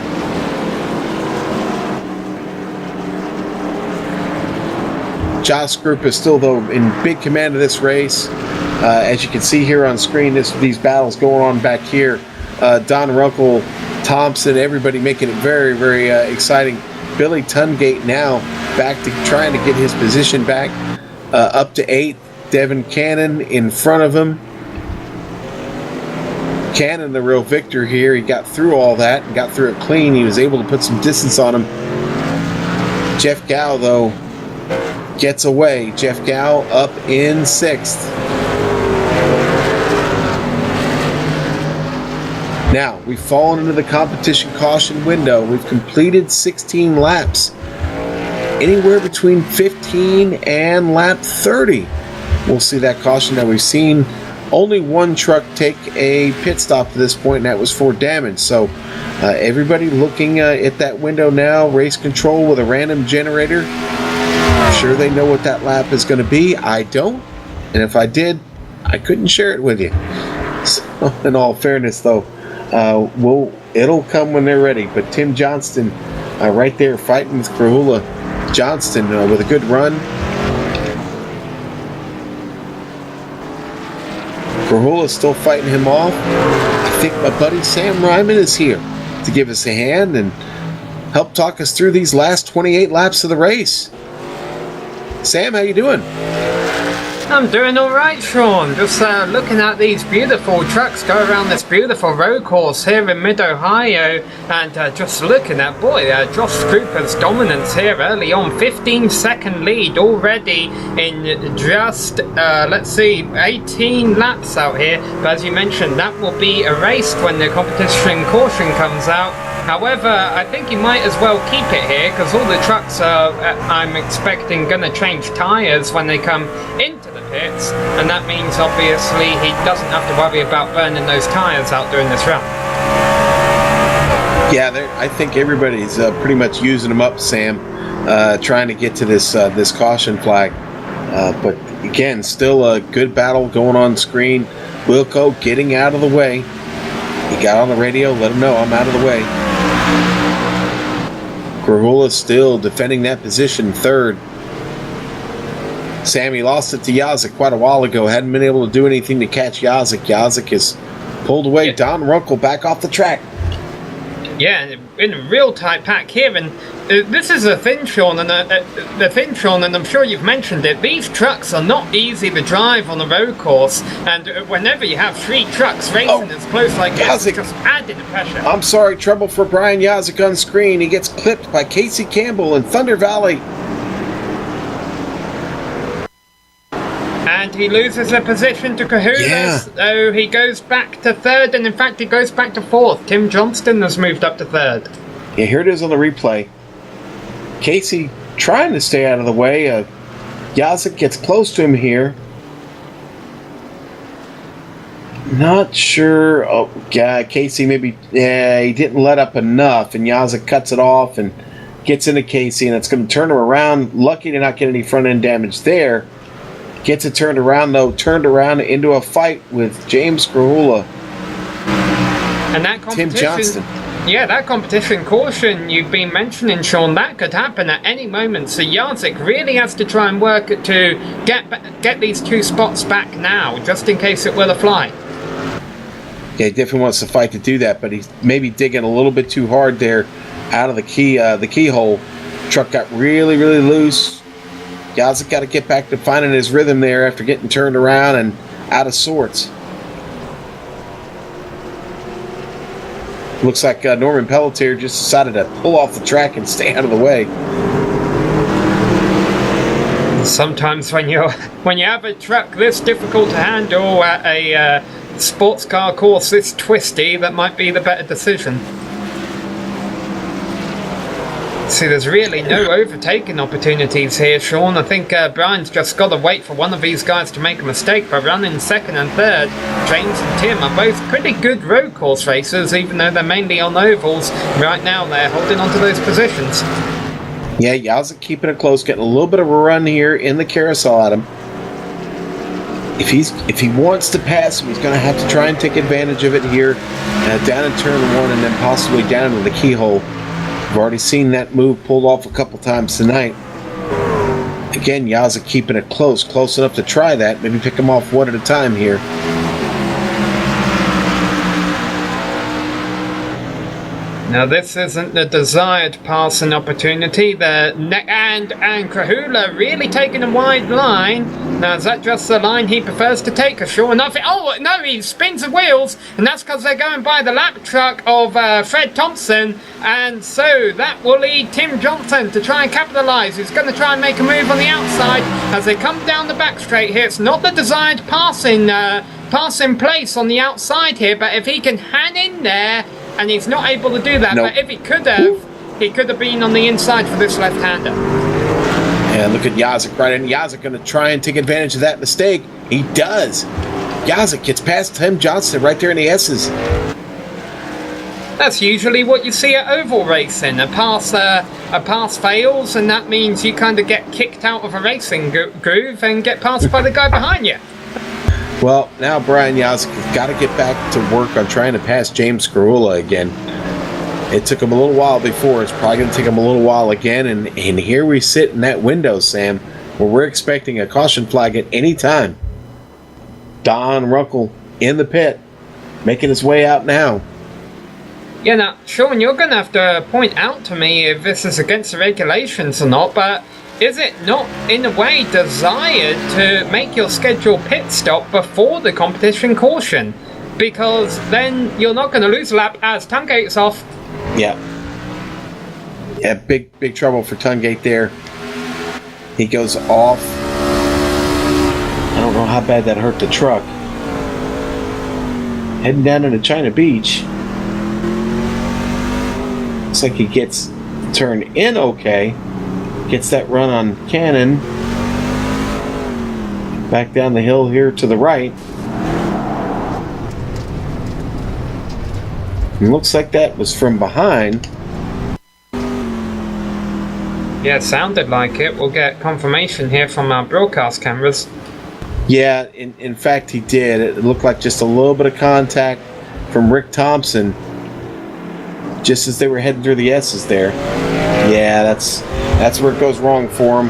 Josh Group is still, though, in big command of this race. As you can see here on screen, these battles going on back here. Don Runkle, Thompson, everybody making it very, very exciting. Billy Tungate now back to trying to get his position back up to 8th. Devin Cannon in front of him. Cannon, the real victor here. He got through all that and got through it clean. He was able to put some distance on him. Jeff Gow, though, gets away. Jeff Gow up in 6th. Now, we've fallen into the competition caution window. We've completed 16 laps. Anywhere between 15 and lap 30. We'll see that caution. Now, we've seen only one truck take a pit stop to this point, and that was for damage. So, everybody looking at that window now. Race control with a random generator. I'm sure they know what that lap is going to be. I don't. And if I did, I couldn't share it with you. So, in all fairness, though, it'll come when they're ready. But Tim Johnston right there fighting with Krahula. Johnston with a good run. Krahula's still fighting him off. I think my buddy Sam Ryman is here to give us a hand and help talk us through these last 28 laps of the race. Sam, how you doing? I'm doing alright, Sean. Just looking at these beautiful trucks go around this beautiful road course here in Mid-Ohio, and just looking at, Josh Cooper's dominance here early on. 15-second lead already in just, 18 laps out here. But as you mentioned, that will be erased when the competition caution comes out. However, I think he might as well keep it here because all the trucks are, I'm expecting, going to change tyres when they come into the pits, and that means obviously he doesn't have to worry about burning those tyres out during this run. Yeah, I think everybody's pretty much using them up, Sam, trying to get to this caution flag. But again, still a good battle going on screen. Wilco getting out of the way. He got on the radio, let him know I'm out of the way. Grahula still defending that position, third. Sammy lost it to Yazik quite a while ago. Hadn't been able to do anything to catch Yazik. Yazik is pulled away. Yeah. Don Runkle back off the track. Yeah, in a real tight pack here, and this is a thin, Sean, and the thin, Sean, and I'm sure you've mentioned it. These trucks are not easy to drive on a road course, and whenever you have 3 trucks racing as close like this, it's just adding the pressure. I'm sorry, trouble for Brian Yazik on screen. He gets clipped by Casey Campbell in Thunder Valley. And he loses a position to Cahulas, so he goes back to 3rd, and in fact he goes back to 4th. Tim Johnston has moved up to 3rd. Yeah, here it is on the replay. Casey trying to stay out of the way. Yazik gets close to him here. Not sure. Oh, yeah, Casey maybe, he didn't let up enough, and Yazik cuts it off and gets into Casey, and it's going to turn him around. Lucky to not get any front end damage there. Gets it turned around, though, turned around into a fight with James Grahula. And that competition, Tim Johnston. Yeah, that competition caution you've been mentioning, Sean, that could happen at any moment. So Yazik really has to try and work to get these 2 spots back now, just in case it will fly. Yeah, he definitely wants to fight to do that, but he's maybe digging a little bit too hard there out of the keyhole. Truck got really, really loose. Yazik got to get back to finding his rhythm there after getting turned around and out of sorts. Looks like Norman Pelletier just decided to pull off the track and stay out of the way. Sometimes when you have a truck this difficult to handle at a sports car course this twisty, that might be the better decision. See, there's really no overtaking opportunities here, Sean. I think Brian's just got to wait for one of these guys to make a mistake by running 2nd and 3rd. James and Tim are both pretty good road course racers, even though they're mainly on ovals. Right now, they're holding on to those positions. Yeah, Yazik keeping it close, getting a little bit of a run here in the carousel at him. If he wants to pass him, he's going to have to try and take advantage of it here down in turn 1 and then possibly down into the keyhole. We've already seen that move pulled off a couple times tonight. Again, Yazik keeping it close enough to try that. Maybe pick him off one at a time here. Now this isn't the desired passing opportunity. And Krahula really taking a wide line. Now is that just the line he prefers to take? Sure enough, oh no, he spins the wheels, and that's because they're going by the lap truck of Fred Thompson, and so that will lead Tim Johnson to try and capitalise. He's going to try and make a move on the outside as they come down the back straight here. It's not the desired passing place on the outside here, but if he can hang in there. And he's not able to do that, nope. But if he could have been on the inside for this left-hander. Yeah, look at Yazik right in. Yazik going to try and take advantage of that mistake. He does. Yazik gets past Tim Johnston right there in the S's. That's usually what you see at oval racing. A pass fails, and that means you kind of get kicked out of a racing groove and get passed by the guy behind you. Well, now Brian Yazik has got to get back to work on trying to pass James Grahula again. It took him a little while before. It's probably going to take him a little while again. And here we sit in that window, Sam, where we're expecting a caution flag at any time. Don Runkle in the pit, making his way out now. Yeah, now, Sean, you're going to have to point out to me if this is against the regulations or not, but is it not, in a way, desired to make your scheduled pit stop before the competition caution? Because then you're not going to lose a lap as Tungate's off. Yeah. Yeah, big trouble for Tungate there. He goes off. I don't know how bad that hurt the truck. Heading down into China Beach. Looks like he gets turned in okay. Gets that run on Cannon. Back down the hill here to the right. It looks like that was from behind. Yeah, it sounded like it. We'll get confirmation here from our broadcast cameras. Yeah, in fact he did. It looked like just a little bit of contact from Rick Thompson just as they were heading through the S's there. Yeah, that's where it goes wrong for him.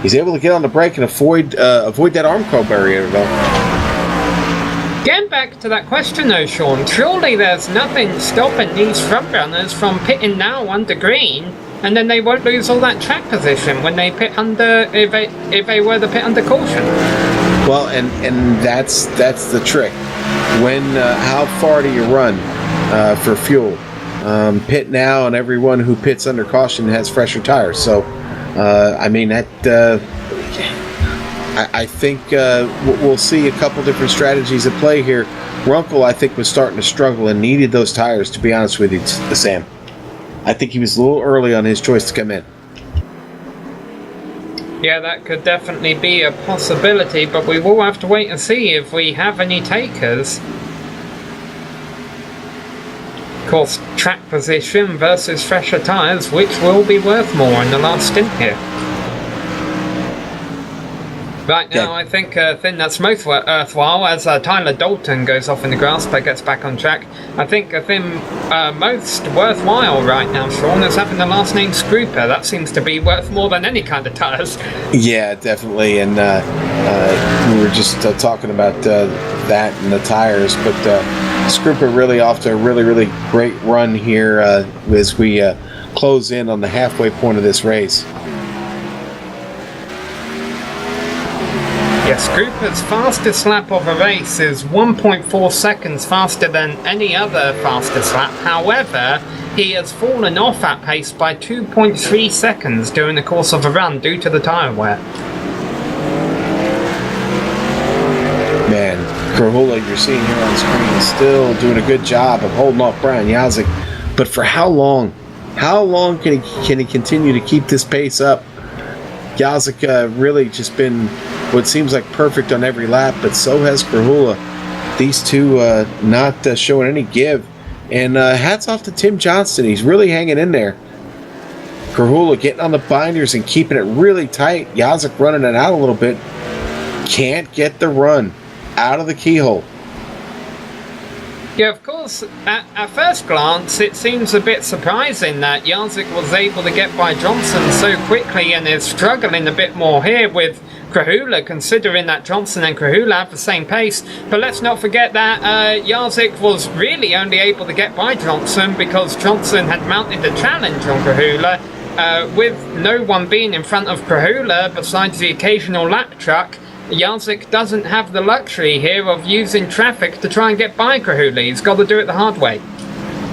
He's able to get on the brake and avoid that Armco barrier though. Getting back to that question though, Sean, surely there's nothing stopping these front runners from pitting now under green, and then they won't lose all that track position when they pit under, if they were to pit under caution. Well, and that's the trick. When how far do you run for fuel? Pit now, and everyone who pits under caution has fresher tires. So, I mean that. I think we'll see a couple different strategies at play here. Runkle, I think, was starting to struggle and needed those tires, to be honest with you, Sam. I think he was a little early on his choice to come in. Yeah, that could definitely be a possibility, but we will have to wait and see if we have any takers. Of course, track position versus fresher tires, which will be worth more in the last stint here. Right now, I think that's most worthwhile as Tyler Dalton goes off in the grass but gets back on track. I think most worthwhile right now, Sean, is having the last name Scrooper. That seems to be worth more than any kind of tyres. Yeah, definitely. And we were just talking about that and the tires, but Scrooper really off to a really, really great run here as we close in on the halfway point of this race. Yes, Scrooper's fastest lap of a race is 1.4 seconds faster than any other fastest lap. However, he has fallen off that pace by 2.3 seconds during the course of a run due to the tyre wear. Man, Krahula, you're seeing here on screen, is still doing a good job of holding off Brian Yazik. But for how long? How long can he continue to keep this pace up? Yazik really just been what seems like perfect on every lap, but so has Krahula. These two not showing any give. And hats off to Tim Johnston. He's really hanging in there. Krahula getting on the binders and keeping it really tight. Yazik running it out a little bit. Can't get the run out of the keyhole. Yeah, of course, at first glance, it seems a bit surprising that Yazik was able to get by Johnson so quickly and is struggling a bit more here with Krahula, considering that Johnson and Krahula have the same pace. But let's not forget that Yazik was really only able to get by Johnson because Johnson had mounted a challenge on Krahula. With no one being in front of Krahula besides the occasional lap truck, Yazik doesn't have the luxury here of using traffic to try and get by Krahula. He's got to do it the hard way.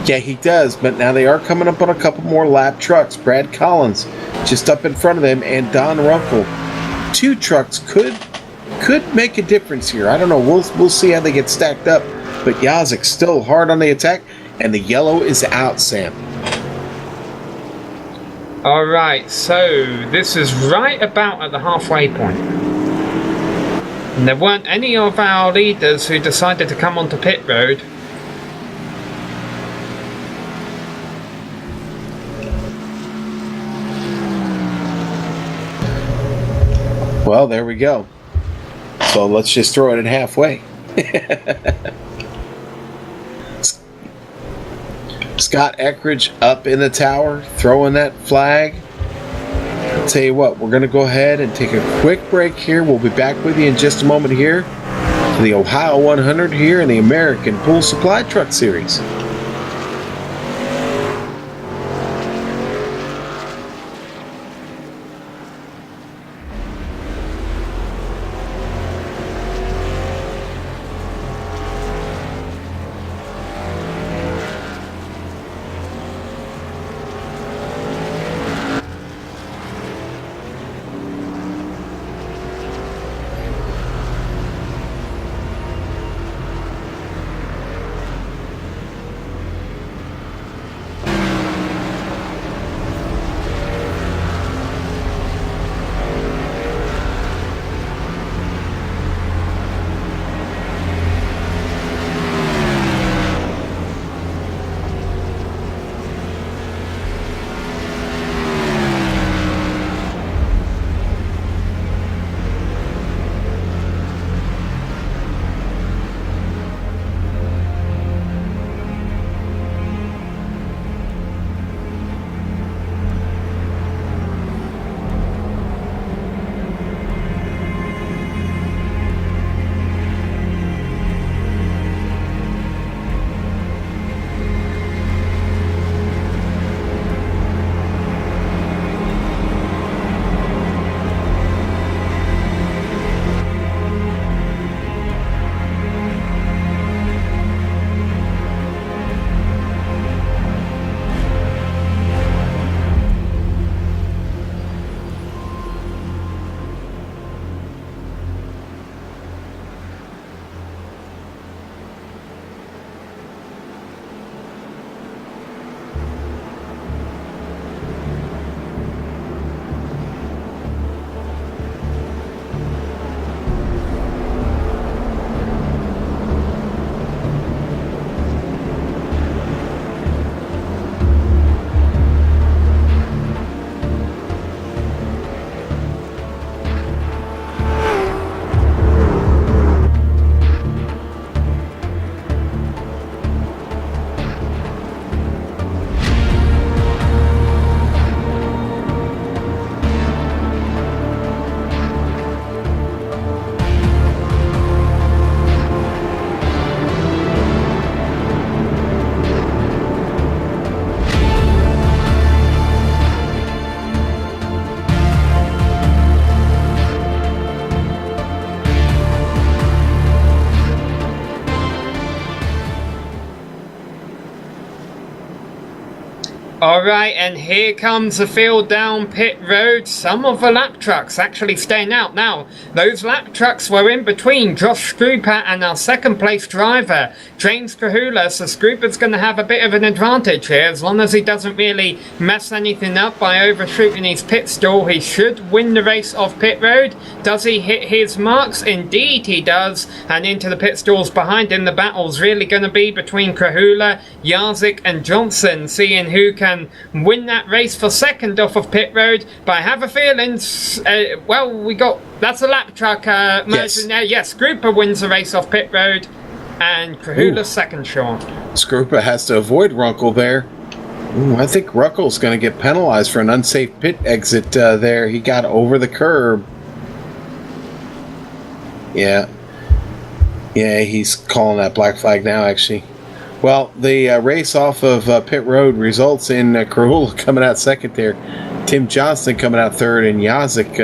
Yeah, he does, but now they are coming up on a couple more lap trucks. Brad Collins just up in front of them, and Don Runkle. Two trucks could make a difference here. I don't know. We'll see how they get stacked up, but Yazik still hard on the attack, and the yellow is out, Sam. Alright, so this is right about at the halfway point. And there weren't any of our leaders who decided to come onto pit road. Well, there we go. So let's just throw it in halfway. Scott Eckridge up in the tower, throwing that flag. I'll tell you what, we're going to go ahead and take a quick break here. We'll be back with you in just a moment here for the Ohio 100 here in the American Pool Supply Truck Series. Alright, and here comes the field down pit road. Some of the lap trucks actually staying out. Now, those lap trucks were in between Josh Scruper and our second place driver, James Kahula. So Scruper's going to have a bit of an advantage here. As long as he doesn't really mess anything up by overshooting his pit stall, he should win the race off pit road. Does he hit his marks? Indeed he does. And into the pit stalls behind him, the battle's really going to be between Kahula, Jarzik and Johnson, seeing who can win that race for second off of pit road. But I have a feeling, that's a lap truck merging there. Yes, Scruper wins the race off pit road, and Kahula's second, Sean. Scruper has to avoid Runkle there. I think Runkle's going to get penalized for an unsafe pit exit there. He got over the curb. Yeah, he's calling that black flag now, actually. Well, the race off of pit road results in Kahula coming out second there, Tim Johnston coming out third, and Jarzik,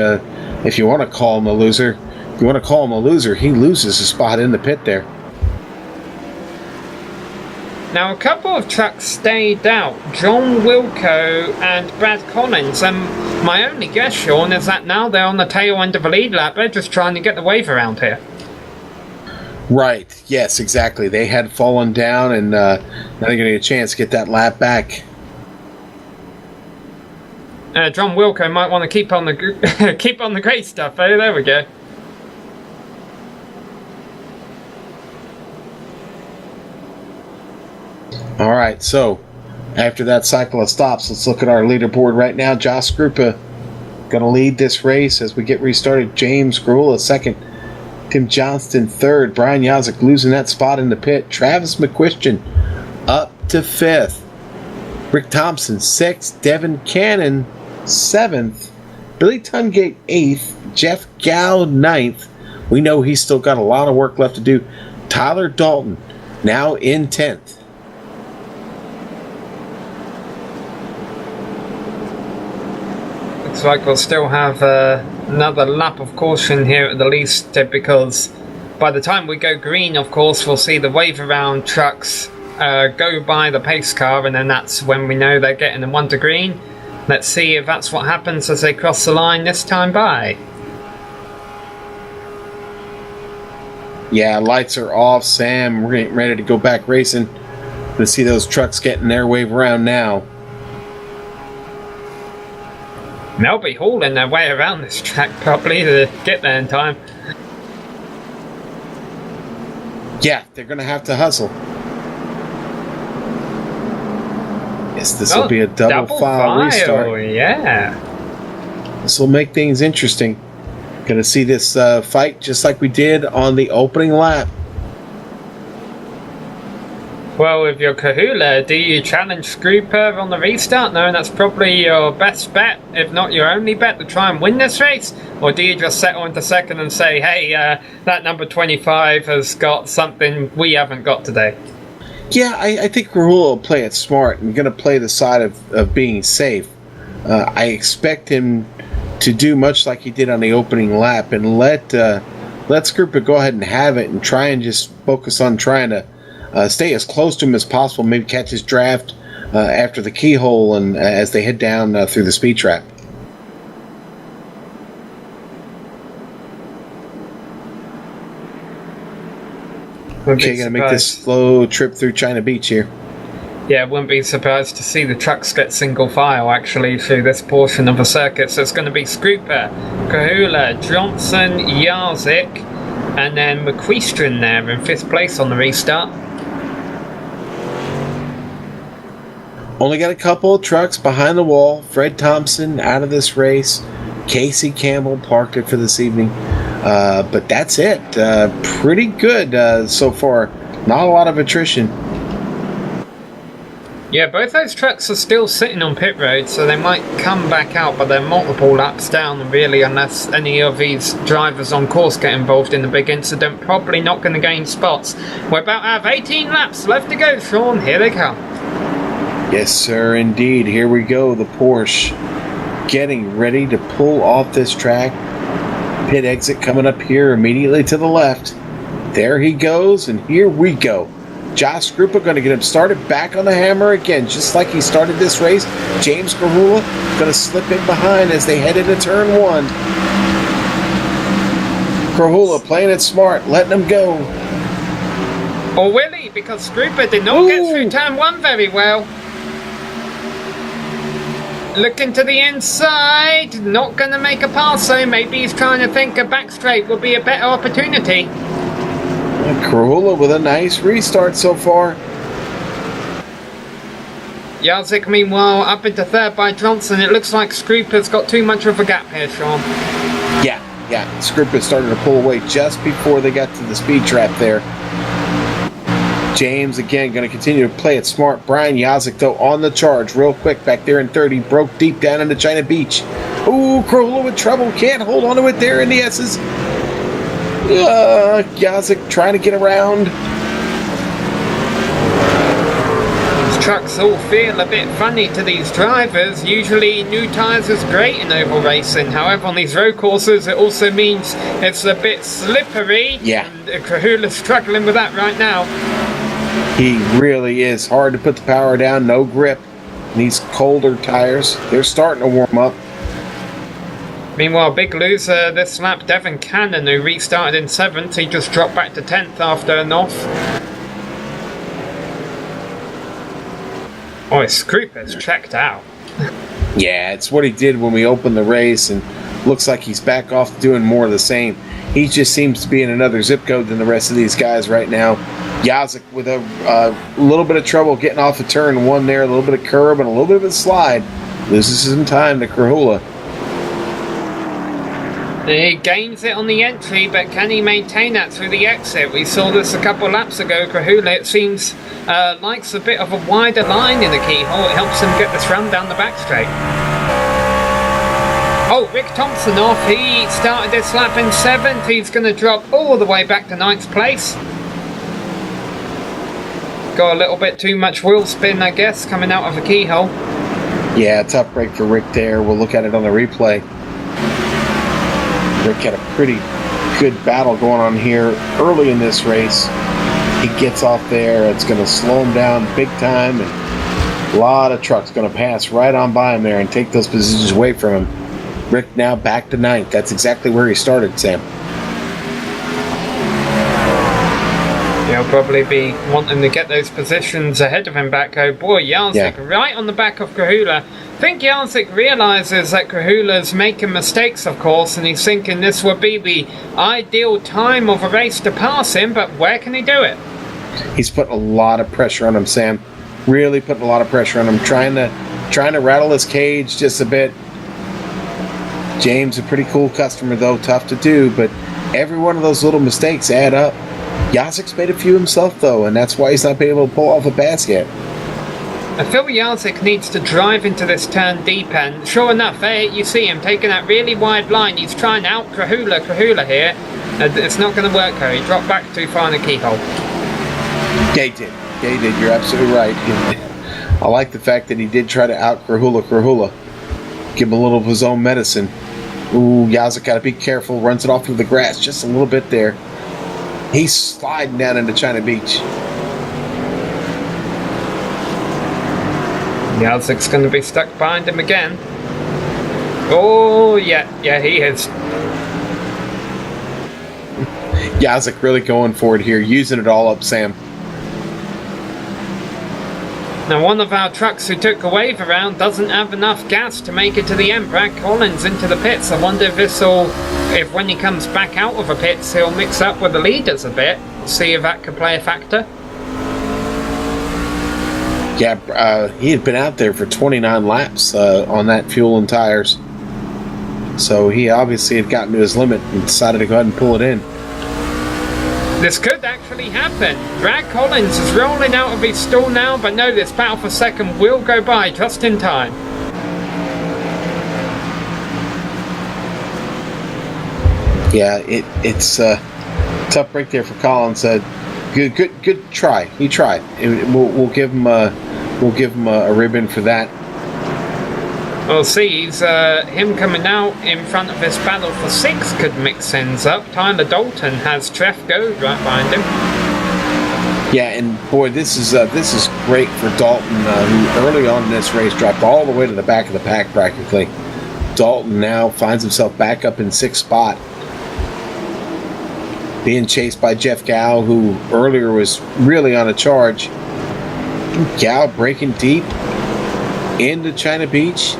if you want to call him a loser, he loses a spot in the pit there. Now, a couple of trucks stayed out, John Wilco and Brad Collins, and my only guess, Sean, is that now they're on the tail end of the lead lap. They're just trying to get the wave around here. Right, yes, exactly. They had fallen down, and now they're going to get a chance to get that lap back. John Wilco might want to keep on the great stuff. Oh, there we go. All right, so after that cycle of stops, let's look at our leaderboard right now. Josh Scrupa going to lead this race as we get restarted. James Kahula second. Tim Johnston third. Brian Jarzik losing that spot in the pit. Travis McQuistion up to fifth. Rick Thompson sixth. Devin Cannon seventh. Billy Tungate eighth. Jeff Gow ninth. We know he's still got a lot of work left to do. Tyler Dalton now in 10th. Looks like we'll still have another lap of caution here at the least, because by the time we go green, of course, we'll see the wave around trucks go by the pace car, and then that's when we know they're getting them one to green. Let's see if that's what happens as they cross the line this time by. Yeah, lights are off, Sam. We're getting ready to go back racing. To see those trucks getting their wave around now. They'll be hauling their way around this track probably to get there in time. Yeah, they're going to have to hustle. Yes, this will be a double file restart. Yeah. This will make things interesting. Going to see this fight just like we did on the opening lap. Well, if you're Kahula, do you challenge Scruper on the restart? No, that's probably your best bet, if not your only bet, to try and win this race? Or do you just settle into second and say, hey, that number 25 has got something we haven't got today? Yeah, I think Rahul will play it smart and going to play the side of being safe. I expect him to do much like he did on the opening lap and let Scruper go ahead and have it and try and just focus on trying to stay as close to him as possible, maybe catch his draft after the keyhole and as they head down through the speed trap. Okay, going to make this slow trip through China Beach here. Yeah, wouldn't be surprised to see the trucks get single file actually through this portion of the circuit. So it's going to be Scruper, Kahula, Johnson, Jarzik, and then McQuistron there in 5th place on the restart. Only got a couple of trucks behind the wall. Fred Thompson out of this race. Casey Campbell parked it for this evening. But that's it. Pretty good so far. Not a lot of attrition. Yeah, both those trucks are still sitting on pit road, so they might come back out, but they're multiple laps down, really, unless any of these drivers on course get involved in the big incident. Probably not going to gain spots. We're about to have 18 laps left to go, Sean. Here they come. Yes, sir, indeed. Here we go. The Porsche getting ready to pull off this track. Pit exit coming up here immediately to the left. There he goes, and here we go. Josh Krupa going to get him started back on the hammer again, just like he started this race. James Krahula going to slip in behind as they head into turn 1. Krahula playing it smart, letting him go. Or will he? Because Krupa did not get through turn 1 very well. Looking to the inside, not going to make a pass, so maybe he's trying to think a back straight will be a better opportunity. Krahula with a nice restart so far. Jarzik, meanwhile, up into third by Johnson. It looks like Scrooper's got too much of a gap here, Sean. Yeah. Scrooper started to pull away just before they got to the speed trap there. James, again, going to continue to play it smart. Brian Jarzik, though, on the charge real quick back there in third. He broke deep down into China Beach. Ooh, Krahula with trouble. Can't hold on to it there in the S's. Jarzik trying to get around. These trucks all feel a bit funny to these drivers. Usually new tyres is great in oval racing. However, on these road courses, it also means it's a bit slippery. Yeah. And Krahula's struggling with that right now. He really is. Hard to put the power down, no grip. Needs colder tires. They're starting to warm up. Meanwhile, big loser this lap, Devin Cannon, who restarted in 7th. He just dropped back to 10th after an off. Oh, his Scrooper's checked out. Yeah, it's what he did when we opened the race, and looks like he's back off doing more of the same. He just seems to be in another zip code than the rest of these guys right now. Jarzik with a little bit of trouble getting off of turn 1 there, a little bit of curb and a little bit of a slide. Loses some time to Krahula. He gains it on the entry, but can he maintain that through the exit? We saw this a couple of laps ago. Krahula, it seems, likes a bit of a wider line in the keyhole. It helps him get this run down the back straight. Oh, Rick Thompson off. He started this lap in 7th. He's going to drop all the way back to 9th place. Got a little bit too much wheel spin, I guess, coming out of a keyhole. Yeah, tough break for Rick there. We'll look at it on the replay. Rick had a pretty good battle going on here early in this race. He gets off there. It's going to slow him down big time. And a lot of trucks going to pass right on by him there and take those positions away from him. Rick now back to 9th. That's exactly where he started, Sam. He'll probably be wanting to get those positions ahead of him back. Oh boy, Jarzik right on the back of Krahula. I think Jarzik realises that Krahula's making mistakes, of course, and he's thinking this would be the ideal time of a race to pass him, but where can he do it? He's putting a lot of pressure on him, Sam. Really putting a lot of pressure on him, trying to rattle his cage just a bit. James, a pretty cool customer, though, tough to do, but every one of those little mistakes add up. Jarzik's made a few himself, though, and that's why he's not been able to pull off a pass yet. I feel Jarzik needs to drive into this turn deep end. Sure enough, there you see him taking that really wide line. He's trying out Krahula here. It's not going to work, though. He dropped back too far in the keyhole. Yeah, he did. Yeah, he did. You're absolutely right. I like the fact that he did try to out Krahula. Give him a little of his own medicine. Ooh, Jarzik got to be careful. Runs it off through the grass just a little bit there. He's sliding down into China Beach. Jarzik's going to be stuck behind him again. Oh, yeah, he is. Jarzik really going for it here, using it all up, Sam. Now, one of our trucks who took a wave around doesn't have enough gas to make it to the end. Brad Collins into the pits. I wonder if when he comes back out of the pits, he'll mix up with the leaders a bit. See if that could play a factor. Yeah, he had been out there for 29 laps on that fuel and tires. So he obviously had gotten to his limit and decided to go ahead and pull it in. This could actually happen. Brad Collins is rolling out of his stall now, but no, this battle for second will go by just in time. Yeah, it's a tough break there for Collins. Good try. He tried. We'll give him a ribbon for that. We'll see. Him coming out in front of this battle for 6 could mix things up. Tyler Dalton has Treff Goad right behind him. Yeah, and Boy, this is great for Dalton, who early on in this race dropped all the way to the back of the pack practically. Dalton now finds himself back up in 6th spot, being chased by Jeff Gow, who earlier was really on a charge. Gow breaking deep into China Beach.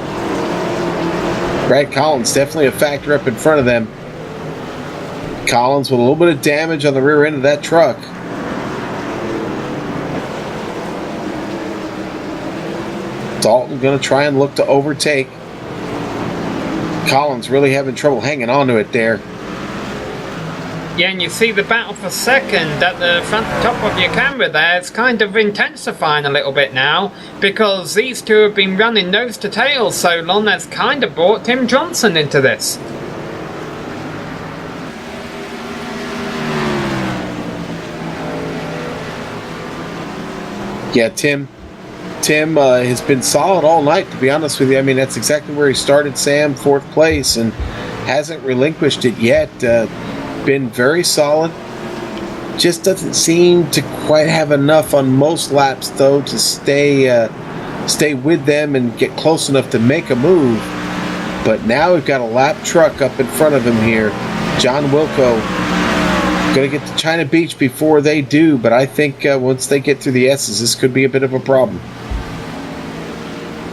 Brad Collins definitely a factor up in front of them. Collins with a little bit of damage on the rear end of that truck. Dalton going to try and look to overtake. Collins really having trouble hanging on to it there. Yeah, and you see the battle for second at the front top of your camera there. It's kind of intensifying a little bit now because these two have been running nose to tail so long. That's kind of brought Tim Johnson into this. Yeah, Tim has been solid all night, to be honest with you. I mean, that's exactly where he started, Sam, 4th place, and hasn't relinquished it yet. Been very solid. Just doesn't seem to quite have enough on most laps, though, to stay with them and get close enough to make a move. But now we've got a lap truck up in front of him here. John Wilco going to get to China Beach before they do, but I think once they get through the S's, this could be a bit of a problem.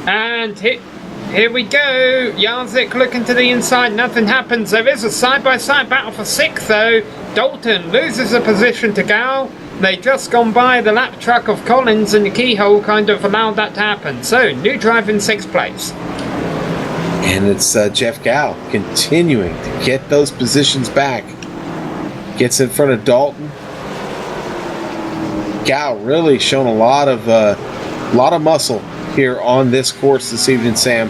And here we go. Jarzik looking to the inside. Nothing happens. There is a side-by-side battle for 6th, though. Dalton loses a position to Gow. They just gone by the lap truck of Collins, and the keyhole kind of allowed that to happen. So, new drive in 6th place. And it's Jeff Gow continuing to get those positions back. Gets in front of Dalton. Gow really shown a lot of muscle here on this course this evening, Sam.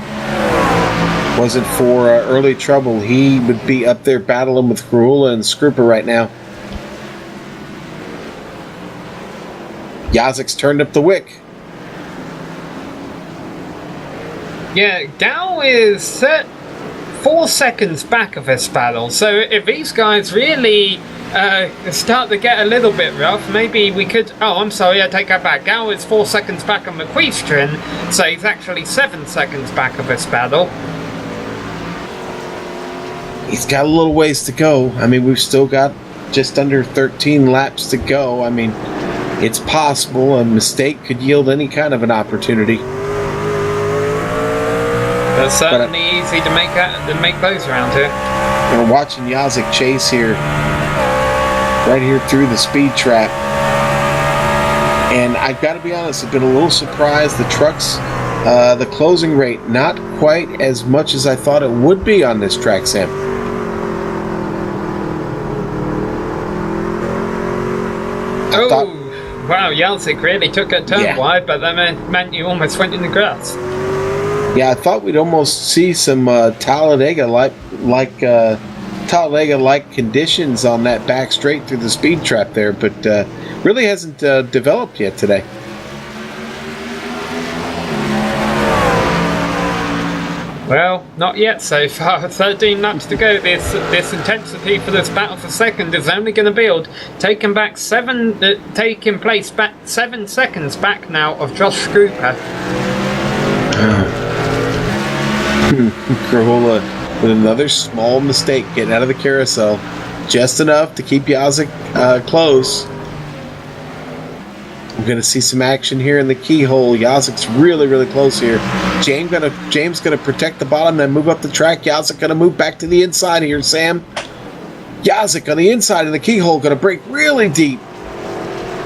Wasn't for early trouble, he would be up there battling with Krahula and Scrupa right now. Yazik's turned up the wick. Yeah, Gow is 4 seconds back of this battle, so if these guys really start to get a little bit rough, maybe we could... Oh, I'm sorry, I take that back. Gow is 4 seconds back on McQueestrin, so he's actually 7 seconds back of this battle. He's got a little ways to go. I mean, we've still got just under 13 laps to go. I mean, it's possible a mistake could yield any kind of an opportunity. But certainly easy to make those around here. We're watching Yazik chase here, right here through the speed trap. And I've got to be honest, I've been a little surprised. The trucks, the closing rate, not quite as much as I thought it would be on this track, Sam. Wow, Yeltsin really took a turn wide, but that meant you almost went in the grass. Yeah, I thought we'd almost see some Talladega-like conditions on that back straight through the speed trap there, but really hasn't developed yet today. Well, not yet so far. 13 laps to go. This intensity for this battle for second is only going to build. Taking place back 7 seconds back now of Josh Scrupa. Krahula with another small mistake getting out of the carousel. Just enough to keep Yazik close. We're going to see some action here in the keyhole. Yazik's really, really close here. James going to protect the bottom and move up the track. Yazik going to move back to the inside here, Sam. Yazik on the inside of the keyhole going to break really deep.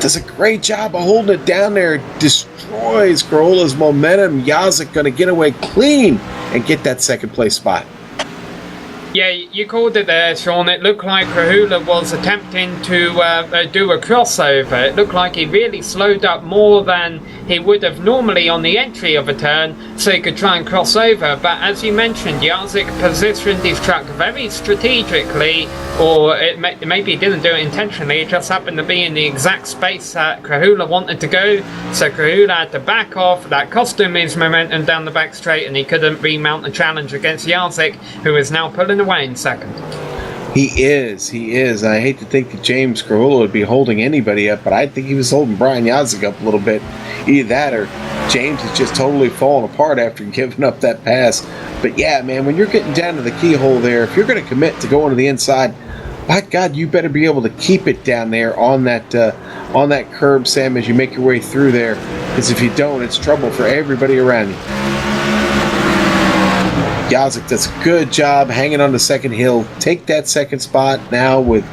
Does a great job of holding it down there. Destroys Krahula's momentum. Yazik going to get away clean and get that second place spot. Yeah, you called it there, Sean. It looked like Krahula was attempting to do a crossover. It looked like he really slowed up more than he would have normally on the entry of a turn, so he could try and cross over. But as you mentioned, Yazik positioned his truck very strategically, or maybe he didn't do it intentionally. It just happened to be in the exact space that Krahula wanted to go, so Krahula had to back off. That cost him his momentum down the back straight, and he couldn't remount the challenge against Yazik, who is now pulling away in second. He is. I hate to think that James Krahula would be holding anybody up, but I think he was holding Brian Yazik up a little bit. Either that or James has just totally fallen apart after giving up that pass. But yeah, man, when you're getting down to the keyhole there, if you're going to commit to going to the inside, by God, you better be able to keep it down there on that curb, Sam, as you make your way through there. Because if you don't, it's trouble for everybody around you. Yazik does a good job hanging on the second hill. Take that second spot now with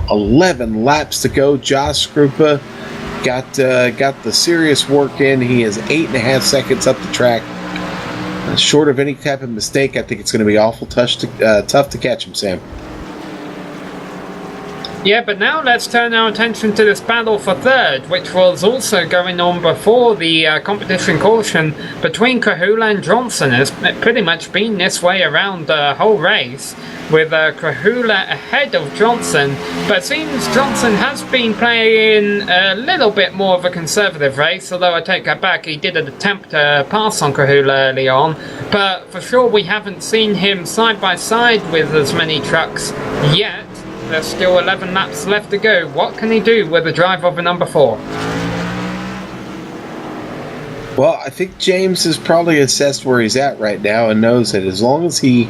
11 laps to go. Josh Skrupa got the serious work in. He is 8.5 seconds up the track. Short of any type of mistake, I think it's going to be awful tough to catch him, Sam. Yeah, but now let's turn our attention to this battle for third, which was also going on before the competition caution between Krahula and Johnson. It's pretty much been this way around the whole race, with Krahula ahead of Johnson, but it seems Johnson has been playing a little bit more of a conservative race, although I take that back, he did attempt to pass on Krahula early on, but for sure we haven't seen him side by side with as many trucks yet. There's still 11 laps left to go. What can he do with the drive of a number 4? Well, I think James has probably assessed where he's at right now and knows that as long as he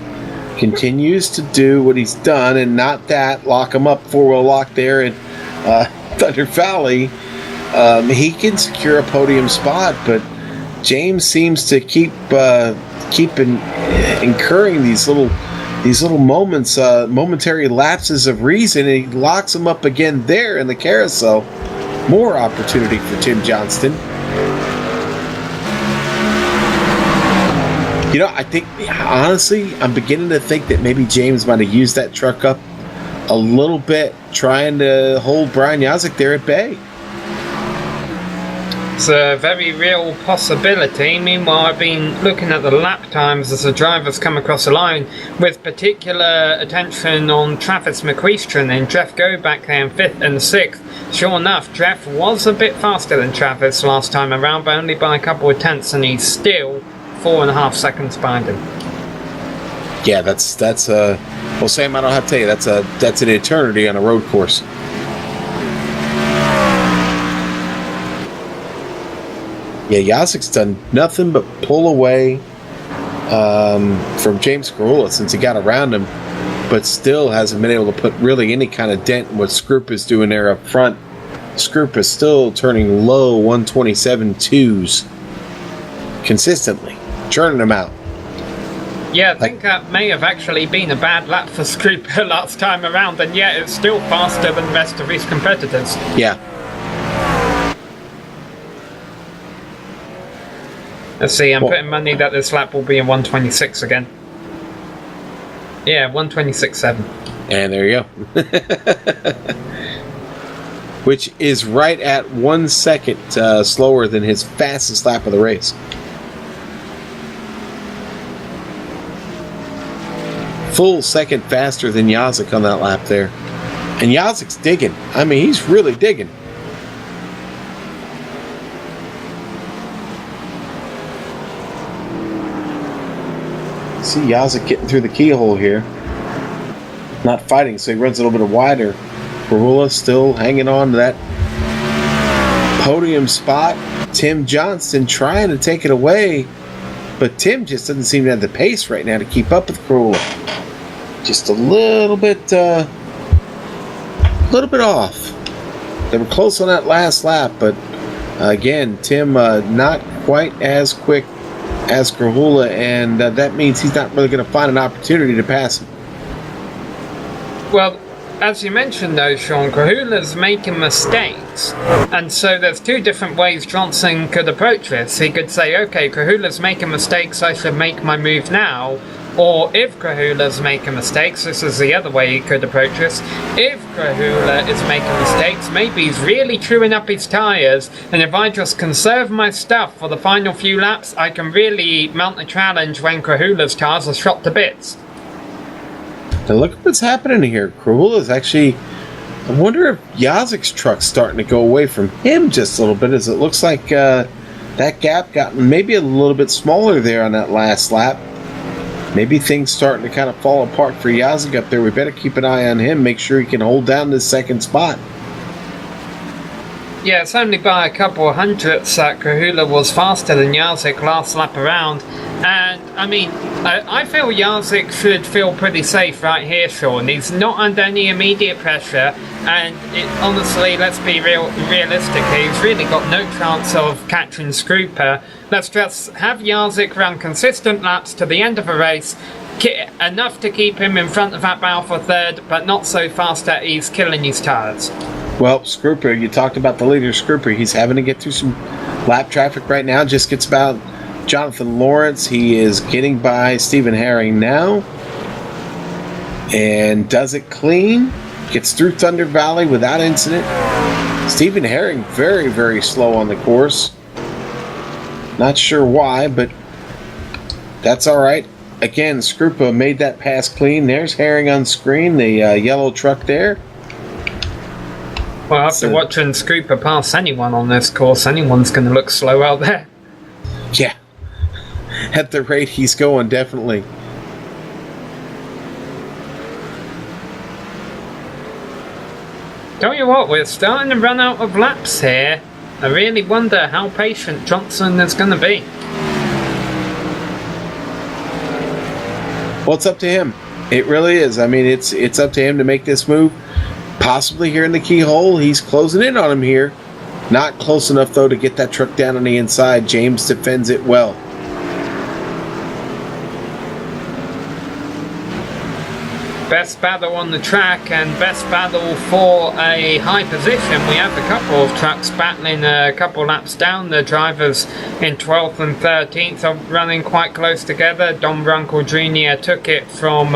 continues to do what he's done and not that, lock him up, 4-wheel lock there in Thunder Valley, he can secure a podium spot. But James seems to keep incurring these little moments, momentary lapses of reason, and he locks him up again there in the carousel. More opportunity for Tim Johnston. You know, I think, honestly, I'm beginning to think that maybe James might have used that truck up a little bit, trying to hold Brian Yazik there at bay. It's a very real possibility. Meanwhile, I've been looking at the lap times as the drivers come across the line, with particular attention on Travis McQueistron and Jeff Go back there in 5th and 6th. Sure enough, Jeff was a bit faster than Travis last time around, but only by a couple of tenths, and he's still 4.5 seconds behind him. Yeah, that's well, Sam, I don't have to tell you, that's an eternity on a road course. Yeah, Yazik's done nothing but pull away from James Krahula since he got around him, but still hasn't been able to put really any kind of dent in what Skrupa is doing there up front. Skrupa is still turning low 127.2s consistently, churning them out. Yeah, I think that may have actually been a bad lap for Skrupa last time around, and yet it's still faster than the rest of his competitors. Yeah. Let's see, I'm putting money that this lap will be in 126 again. Yeah, 126.7. And there you go. Which is right at 1 second slower than his fastest lap of the race. Full second faster than Yazik on that lap there. And Yazik's digging. I mean, he's really digging. See Yazik getting through the keyhole here. Not fighting, so he runs a little bit wider. Krahula still hanging on to that podium spot. Tim Johnston trying to take it away, but Tim just doesn't seem to have the pace right now to keep up with Krahula. Just a little bit off. They were close on that last lap, but again, Tim not quite as quick as Krahula, and that means he's not really going to find an opportunity to pass him. Well, as you mentioned though, Sean, Krahula's making mistakes, and so there's two different ways Johnson could approach this. He could say, okay, Krahula's making mistakes, I should make my move now. Or if Krahula's making mistakes, this is the other way he could approach this. If Krahula is making mistakes, maybe he's really chewing up his tyres, and if I just conserve my stuff for the final few laps, I can really mount a challenge when Krahula's tyres are shot to bits. Now look at what's happening here. Krahula's actually... I wonder if Yazik's truck's starting to go away from him just a little bit, as it looks like that gap got maybe a little bit smaller there on that last lap. maybe things starting to kind of fall apart for Yazik up there. We better keep an eye on him, make sure he can hold down this second spot. Yeah, it's only by a couple of hundredths that Kahula was faster than Yazik last lap around. And, I mean, I feel Yazik should feel pretty safe right here, Sean. He's not under any immediate pressure. And, honestly, let's be realistic here. He's really got no chance of catching Scrooper. Let's just have Yazik run consistent laps to the end of a race. Enough to keep him in front of that battle for third, but not so fast that he's killing his tires. Well, Scrooper, you talked about the leader, Scrooper. He's having to get through some lap traffic right now. Just gets about Jonathan Lawrence. He is getting by Stephen Herring now. And does it clean. Gets through Thunder Valley without incident. Stephen Herring very, very slow on the course. Not sure why, but that's all right. Again, Scrooper made that pass clean. There's Herring on screen, the yellow truck there. Well, after watching Scrooper pass anyone on this course, anyone's going to look slow out there. Yeah. At the rate he's going, definitely. Tell you what, we're starting to run out of laps here. I really wonder how patient Johnson is going to be. Well, it's up to him. It really is. I mean, it's up to him to make this move. Possibly here in the keyhole. He's closing in on him here. Not close enough, though, to get that truck down on the inside. James defends it well. Best battle on the track and best battle for a high position. We have a couple of trucks battling a couple laps down. The drivers in 12th and 13th are running quite close together. Don Runkle Jr. took it from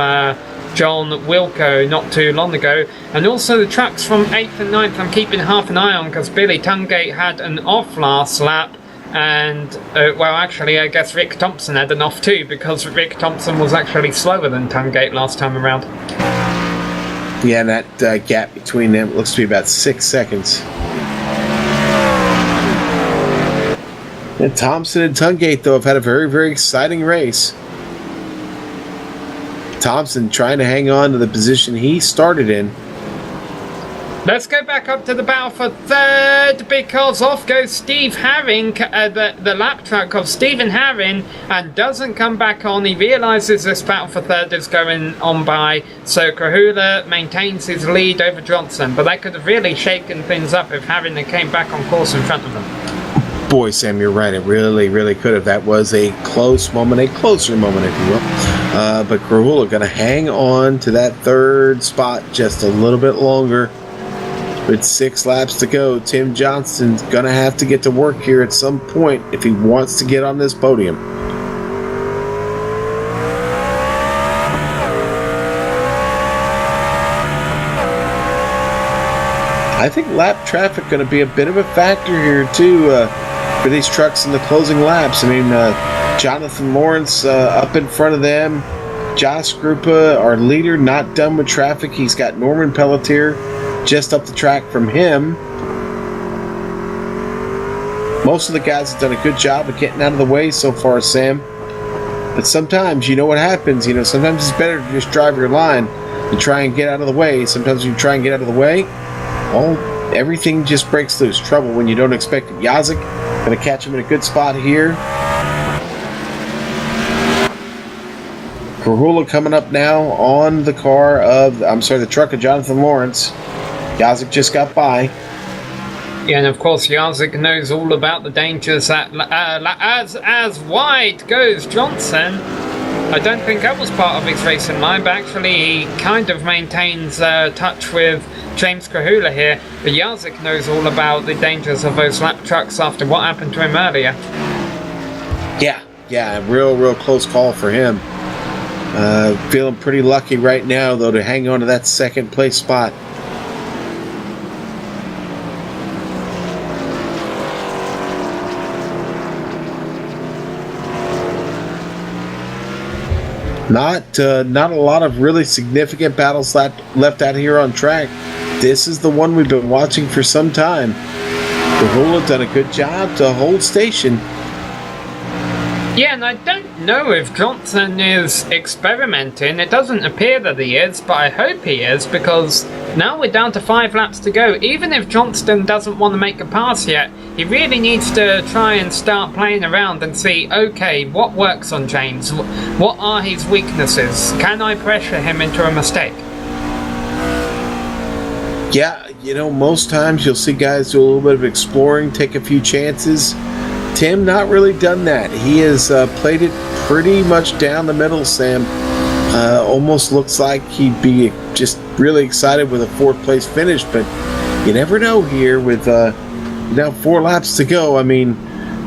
John Wilco not too long ago. And also the trucks from 8th and 9th I'm keeping half an eye on because Billy Tungate had an off last lap. And, well, actually, I guess Rick Thompson had an off too, because Rick Thompson was actually slower than Tungate last time around. Yeah, and that gap between them looks to be about 6 seconds. And Thompson and Tungate, though, have had a very, very exciting race. Thompson trying to hang on to the position he started in. Let's go back up to the battle for third, because off goes Steve Herring, the lap truck of Stephen Herring, and doesn't come back on. He realises this battle for third is going on by, so Kahula maintains his lead over Johnson, but that could have really shaken things up if Herring came back on course in front of him. Boy, Sam, you're right. It really, really could have. That was a close moment, a closer moment, if you will. But Kahula going to hang on to that third spot just a little bit longer. With 6 laps to go, Tim Johnston's going to have to get to work here at some point if he wants to get on this podium. I think lap traffic going to be a bit of a factor here, too, for these trucks in the closing laps. I mean, Jonathan Lawrence up in front of them. Josh Grupa, our leader, not done with traffic. He's got Norman Pelletier just up the track from him. Most of the guys have done a good job of getting out of the way so far, Sam. But sometimes, you know what happens. You know, sometimes it's better to just drive your line and try and get out of the way. Sometimes when you try and get out of the way, well, everything just breaks loose. Trouble when you don't expect it. Yazik going to catch him in a good spot here. Kahula coming up now on the the truck of Jonathan Lawrence. Yazik just got by. Yeah, and of course Yazik knows all about the dangers that as wide goes Johnson. I don't think that was part of his racing line, but actually he kind of maintains touch with James Kahula here. But Yazik knows all about the dangers of those lap trucks after what happened to him earlier. Yeah, real close call for him. Feeling pretty lucky right now, though, to hang on to that second place spot. Not a lot of really significant battles left out here on track. This is the one we've been watching for some time. Kahula done a good job to hold station. Yeah, and I don't know if Johnson is experimenting. It doesn't appear that he is, but I hope he is, because now we're down to 5 laps to go. Even if Johnston doesn't want to make a pass yet, he really needs to try and start playing around and see, okay, what works on James? What are his weaknesses? Can I pressure him into a mistake? Yeah, you know, most times you'll see guys do a little bit of exploring, take a few chances. Tim not really done that. He has played it pretty much down the middle, Sam. Almost looks like he'd be just really excited with a 4th place finish, but you never know here with now 4 laps to go. I mean,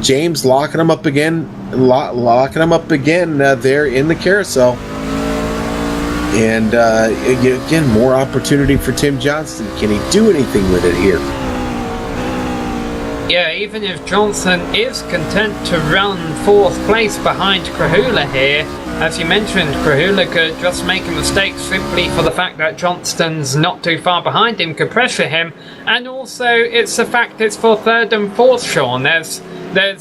James locking him up again there in the carousel. And again, more opportunity for Tim Johnston. Can he do anything with it here? Yeah, even if Johnson is content to run 4th place behind Krahula here, as you mentioned, Krahula could just make a mistake simply for the fact that Johnston's not too far behind him, could pressure him, and also it's the fact it's for 3rd and 4th, Sean. There's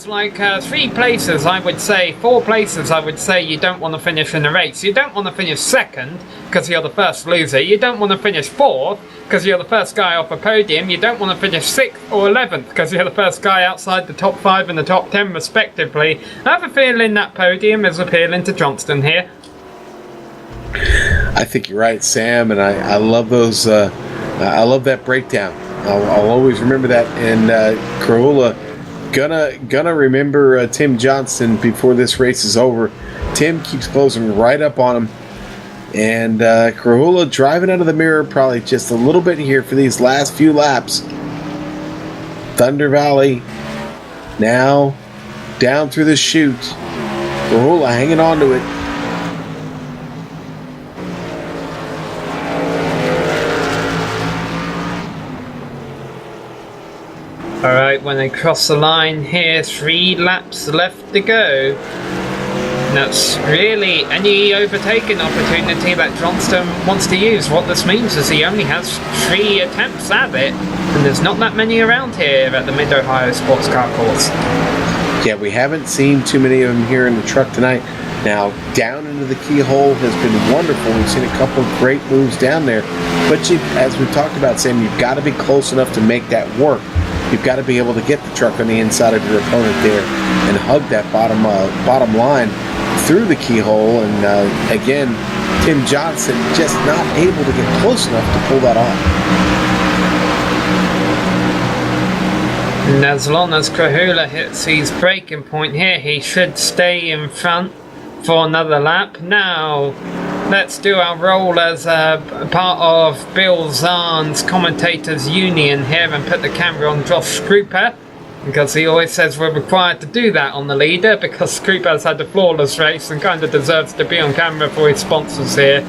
like 3 places, I would say, 4 places I would say you don't want to finish in a race. You don't want to finish 2nd, because you're the first loser. You don't want to finish 4th, because you're the first guy off a podium. You don't want to finish 6th or 11th, because you're the first guy outside the top 5 and the top 10 respectively. I have a feeling that podium is appealing to Johnston here. I think you're right, Sam, and I love those. I love that breakdown. I'll always remember that. And Krahula gonna remember Tim Johnston before this race is over. Tim keeps closing right up on him, and Krahula driving out of the mirror probably just a little bit here for these last few laps. Thunder Valley now down through the chute. Krahula hanging on to it. Alright, when they cross the line here, 3 laps left to go. That's really any overtaking opportunity that Johnston wants to use. What this means is he only has 3 attempts at it, and there's not that many around here at the Mid-Ohio Sports Car Course. Yeah, we haven't seen too many of them here in the truck tonight. Now, down into the keyhole has been wonderful. We've seen a couple of great moves down there. But as we talked about, Sam, you've got to be close enough to make that work. You've got to be able to get the truck on the inside of your opponent there and hug that bottom line through the keyhole. And again, Tim Johnson just not able to get close enough to pull that off. And as long as Krahula hits his braking point here, he should stay in front for another lap. Now, let's do our role as a part of Bill Zahn's Commentators Union here and put the camera on Josh Scruper, because he always says we're required to do that on the leader, because Scruper's had a flawless race and kind of deserves to be on camera for his sponsors here.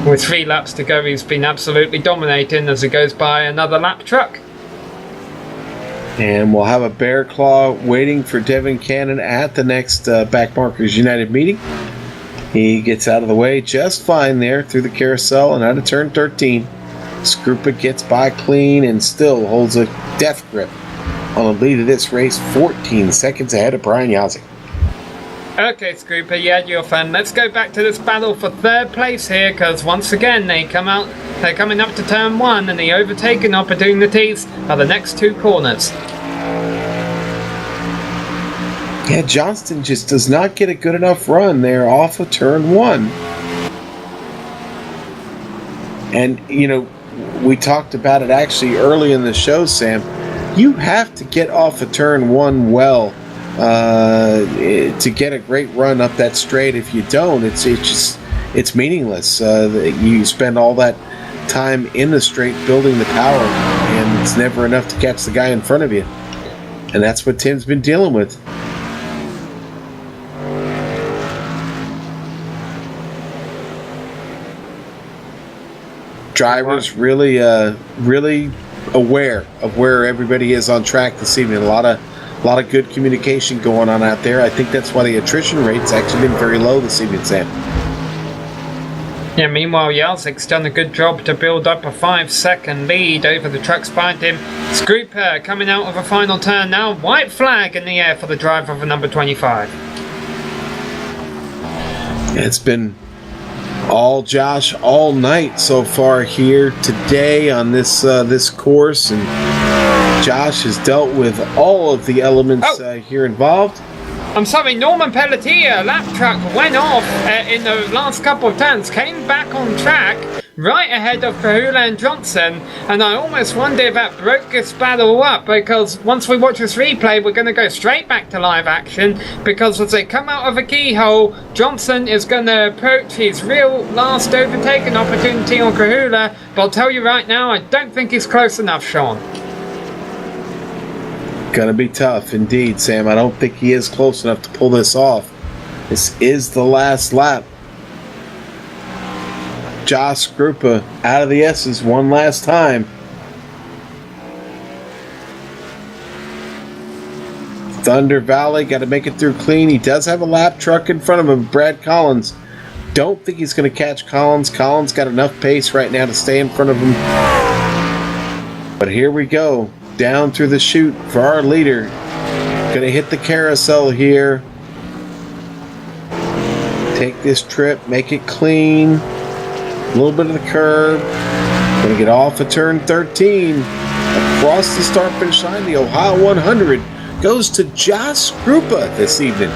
With 3 laps to go, he's been absolutely dominating as he goes by another lap truck. And we'll have a bear claw waiting for Devin Cannon at the next Backmarkers United meeting. He gets out of the way just fine there through the carousel and out of turn 13. Scrupa gets by clean and still holds a death grip on the lead of this race, 14 seconds ahead of Brian Yazzie. Okay, Scrupa, you had your fun. Let's go back to this battle for 3rd place here, because once again they're coming up to turn 1, and the overtaking opportunities are the next 2 corners. Yeah, Johnston just does not get a good enough run there off of turn 1. And, you know, we talked about it actually early in the show, Sam. You have to get off of turn 1 well to get a great run up that straight. If you don't, it's meaningless. You spend all that time in the straight building the power, and it's never enough to catch the guy in front of you. And that's what Tim's been dealing with. Drivers really aware of where everybody is on track this evening. A lot of good communication going on out there. I think that's why the attrition rate's actually been very low this evening, Sam. Yeah, meanwhile, Yazik's done a good job to build up a 5-second lead over the trucks behind him. Scruper coming out of a final turn now. White flag in the air for the driver of number 25. It's been all Josh all night so far here today on this course, and Josh has dealt with all of the elements here involved. I'm sorry, Norman Pelletier, lap truck, went off in the last couple of turns, came back on track, right ahead of Kahula and Johnson, and I almost wonder if that broke this battle up, because once we watch this replay, we're going to go straight back to live action, because as they come out of a keyhole, Johnson is going to approach his real last overtaking opportunity on Kahula, but I'll tell you right now, I don't think he's close enough, Sean. Gonna be tough indeed, Sam. I don't think he is close enough to pull this off. This is the last lap. Josh Grupa out of the S's one last time. Thunder Valley got to make it through clean. He does have a lap truck in front of him, Brad Collins. Don't think he's going to catch Collins. Collins got enough pace right now to stay in front of him. But here we go. Down through the chute for our leader. Gonna hit the carousel here. Take this trip, make it clean. A little bit of the curb. Gonna get off of turn 13. Across the start finish line, the Ohio 100 goes to Josh Grupa this evening.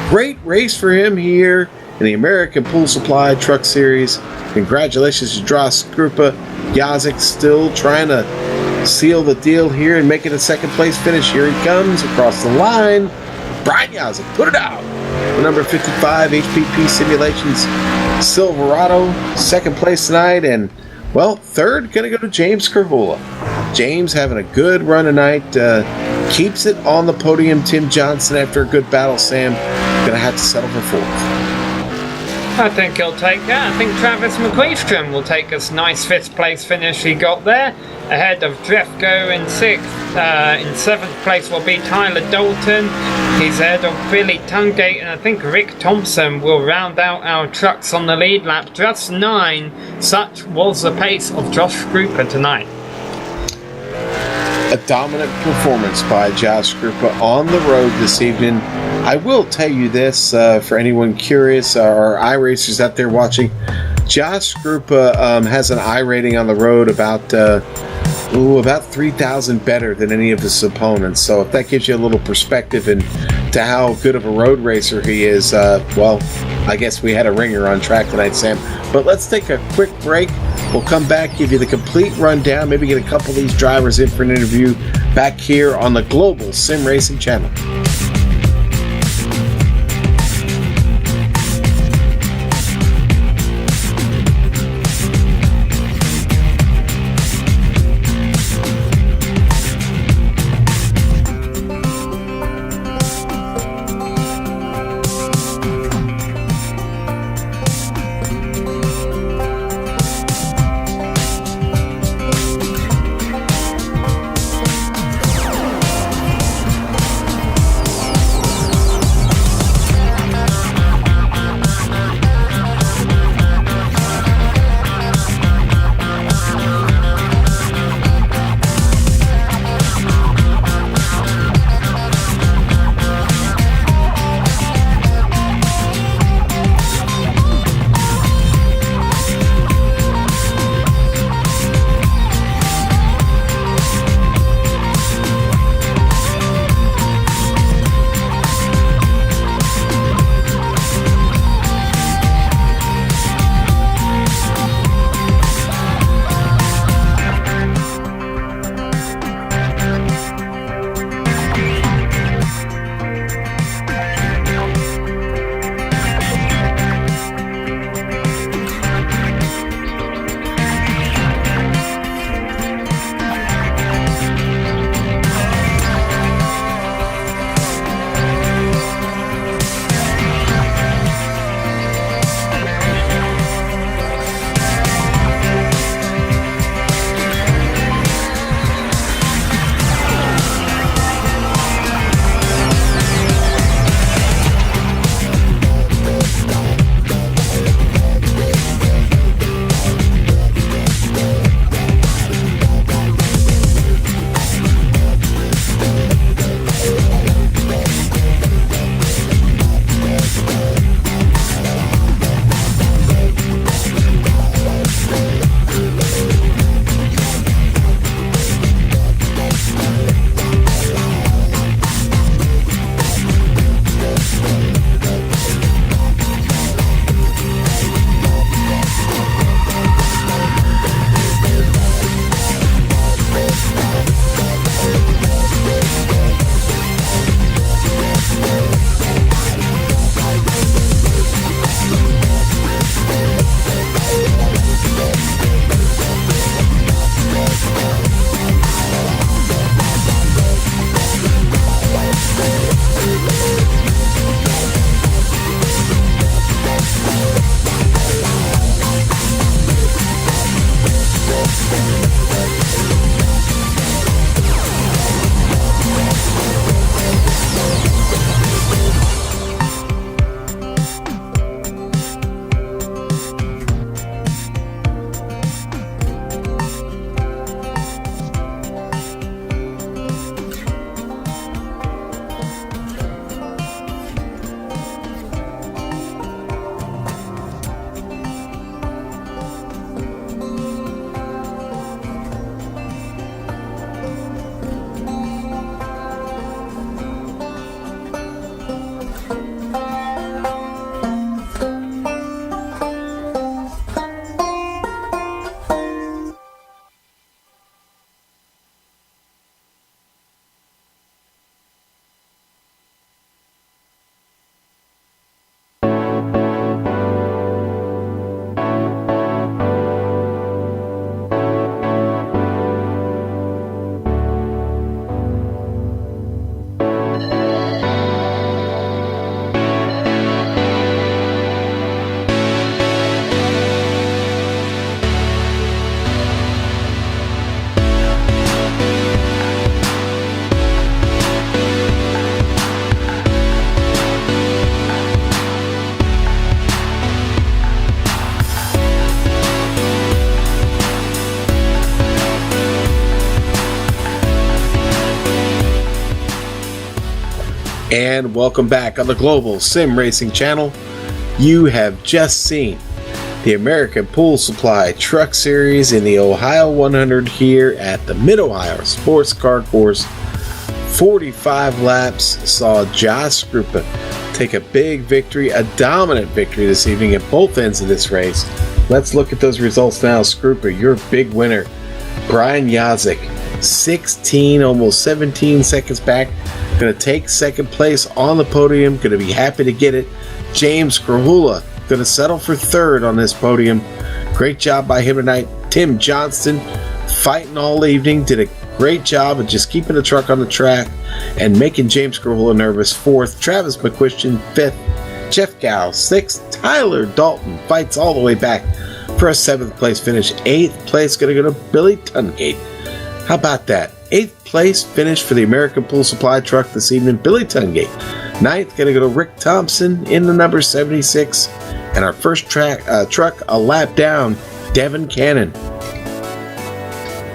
Great race for him here in the American Pool Supply Truck Series. Congratulations to Josh Grupa. Yazik still trying to seal the deal here and make it a second place finish. Here he comes across the line. Brian Yazik, put it out. The number 55 HPP Simulations Silverado, second place tonight, and well, third gonna go to James Kerhula. James having a good run tonight, keeps it on the podium. Tim Johnson, after a good battle, Sam, gonna have to settle for fourth. I think he'll take that. I think Travis McQueestrom will take us nice fifth place finish he got there. Ahead of Drefko in sixth. In seventh place will be Tyler Dalton. He's ahead of Billy Tungate, and I think Rick Thompson will round out our trucks on the lead lap. Just 9. Such was the pace of Josh Grupa tonight. A dominant performance by Josh Grupa on the road this evening. I will tell you this, for anyone curious, or iRacers out there watching, Josh Grupa has an I rating on the road about 3,000 better than any of his opponents. So if that gives you a little perspective into how good of a road racer he is, well, I guess we had a ringer on track tonight, Sam. But let's take a quick break. We'll come back, give you the complete rundown, maybe get a couple of these drivers in for an interview back here on the Global Sim Racing Channel. And welcome back on the Global Sim Racing Channel. You have just seen the American Pool Supply Truck Series in the Ohio 100 here at the Mid-Ohio Sports Car Course. 45 laps saw Josh Skrupa take a big victory, a dominant victory this evening at both ends of this race. Let's look at those results now. Skrupa, your big winner. Brian Yazik, 16, almost 17 seconds back. Going to take second place on the podium. Going to be happy to get it. James Krahula going to settle for third on this podium. Great job by him tonight. Tim Johnston fighting all evening. Did a great job of just keeping the truck on the track and making James Krahula nervous. Fourth. Travis McQuistion, fifth. Jeff Gow, sixth. Tyler Dalton fights all the way back for a seventh place finish. Eighth place going to go to Billy Tungate. How about that? Eighth place finish for the American Pool Supply truck this evening, Billy Tungate. Ninth, going to go to Rick Thompson in the number 76. And our first truck a lap down, Devin Cannon.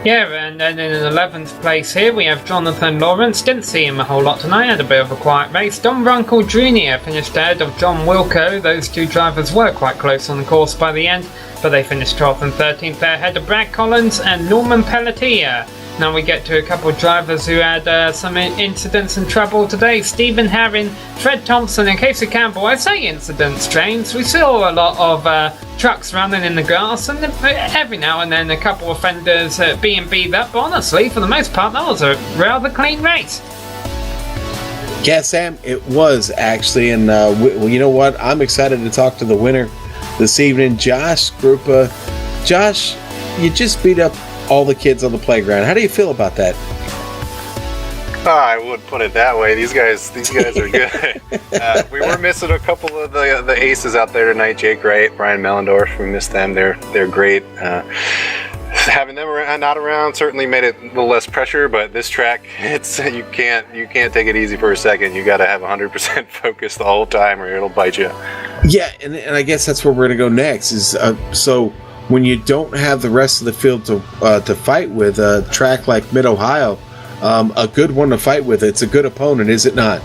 Yeah, and then in 11th place here we have Jonathan Lawrence. Didn't see him a whole lot tonight, had a bit of a quiet race. Don Runkle Jr. finished ahead of John Wilco. Those two drivers were quite close on the course by the end, but they finished 12th and 13th there, ahead of Brad Collins and Norman Pelletier. Now we get to a couple of drivers who had some incidents and trouble today. Stephen Herring, Fred Thompson and Casey Campbell. I say incidents, James. We saw a lot of trucks running in the grass, and every now and then a couple of fenders being beat up. But honestly, for the most part, that was a rather clean race. Yeah, Sam, it was actually. And well, you know what? I'm excited to talk to the winner this evening, Josh Skrupa. Josh, you just beat up all the kids on the playground. How do you feel about that? I would put it that way. These guys are good. We were missing a couple of the aces out there tonight. Jake Wright, Brian Mellendorf. We missed them. They're great. Having them not around certainly made it a little less pressure. But this track, you can't take it easy for a second. You got to have 100% focus the whole time, or it'll bite you. Yeah, and I guess that's where we're gonna go next. Is so. When you don't have the rest of the field to fight with, a track like Mid-Ohio, a good one to fight with, it's a good opponent, is it not?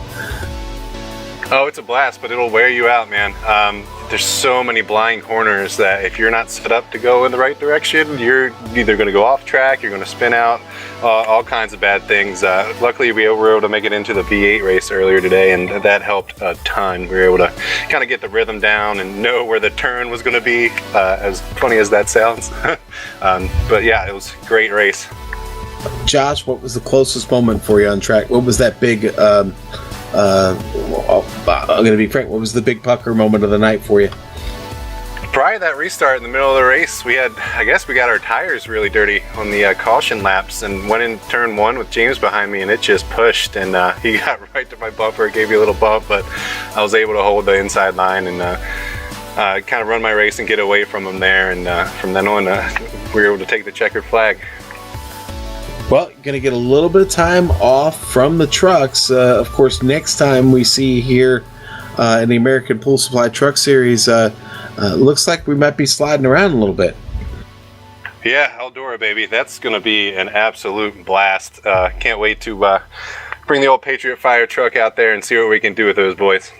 Oh, it's a blast, but it'll wear you out, man. There's so many blind corners that if you're not set up to go in the right direction, you're either going to go off track, you're going to spin out, all kinds of bad things. Luckily, we were able to make it into the V8 race earlier today, and that helped a ton. We were able to kind of get the rhythm down and know where the turn was going to be, as funny as that sounds. But yeah, it was a great race. Josh, what was the closest moment for you on track? What was that big... I'm going to be frank. What was the big pucker moment of the night for you? Probably that restart in the middle of the race. I guess we got our tires really dirty on the caution laps and went in turn one with James behind me, and it just pushed, and he got right to my bumper. It gave me a little bump, but I was able to hold the inside line and kind of run my race and get away from him there. And from then on, we were able to take the checkered flag. Well, going to get a little bit of time off from the trucks. Of course, next time we see you here in the American Pool Supply Truck Series, looks like we might be sliding around a little bit. Yeah, Eldora, baby. That's going to be an absolute blast. Can't wait to bring the old Patriot Fire truck out there and see what we can do with those boys.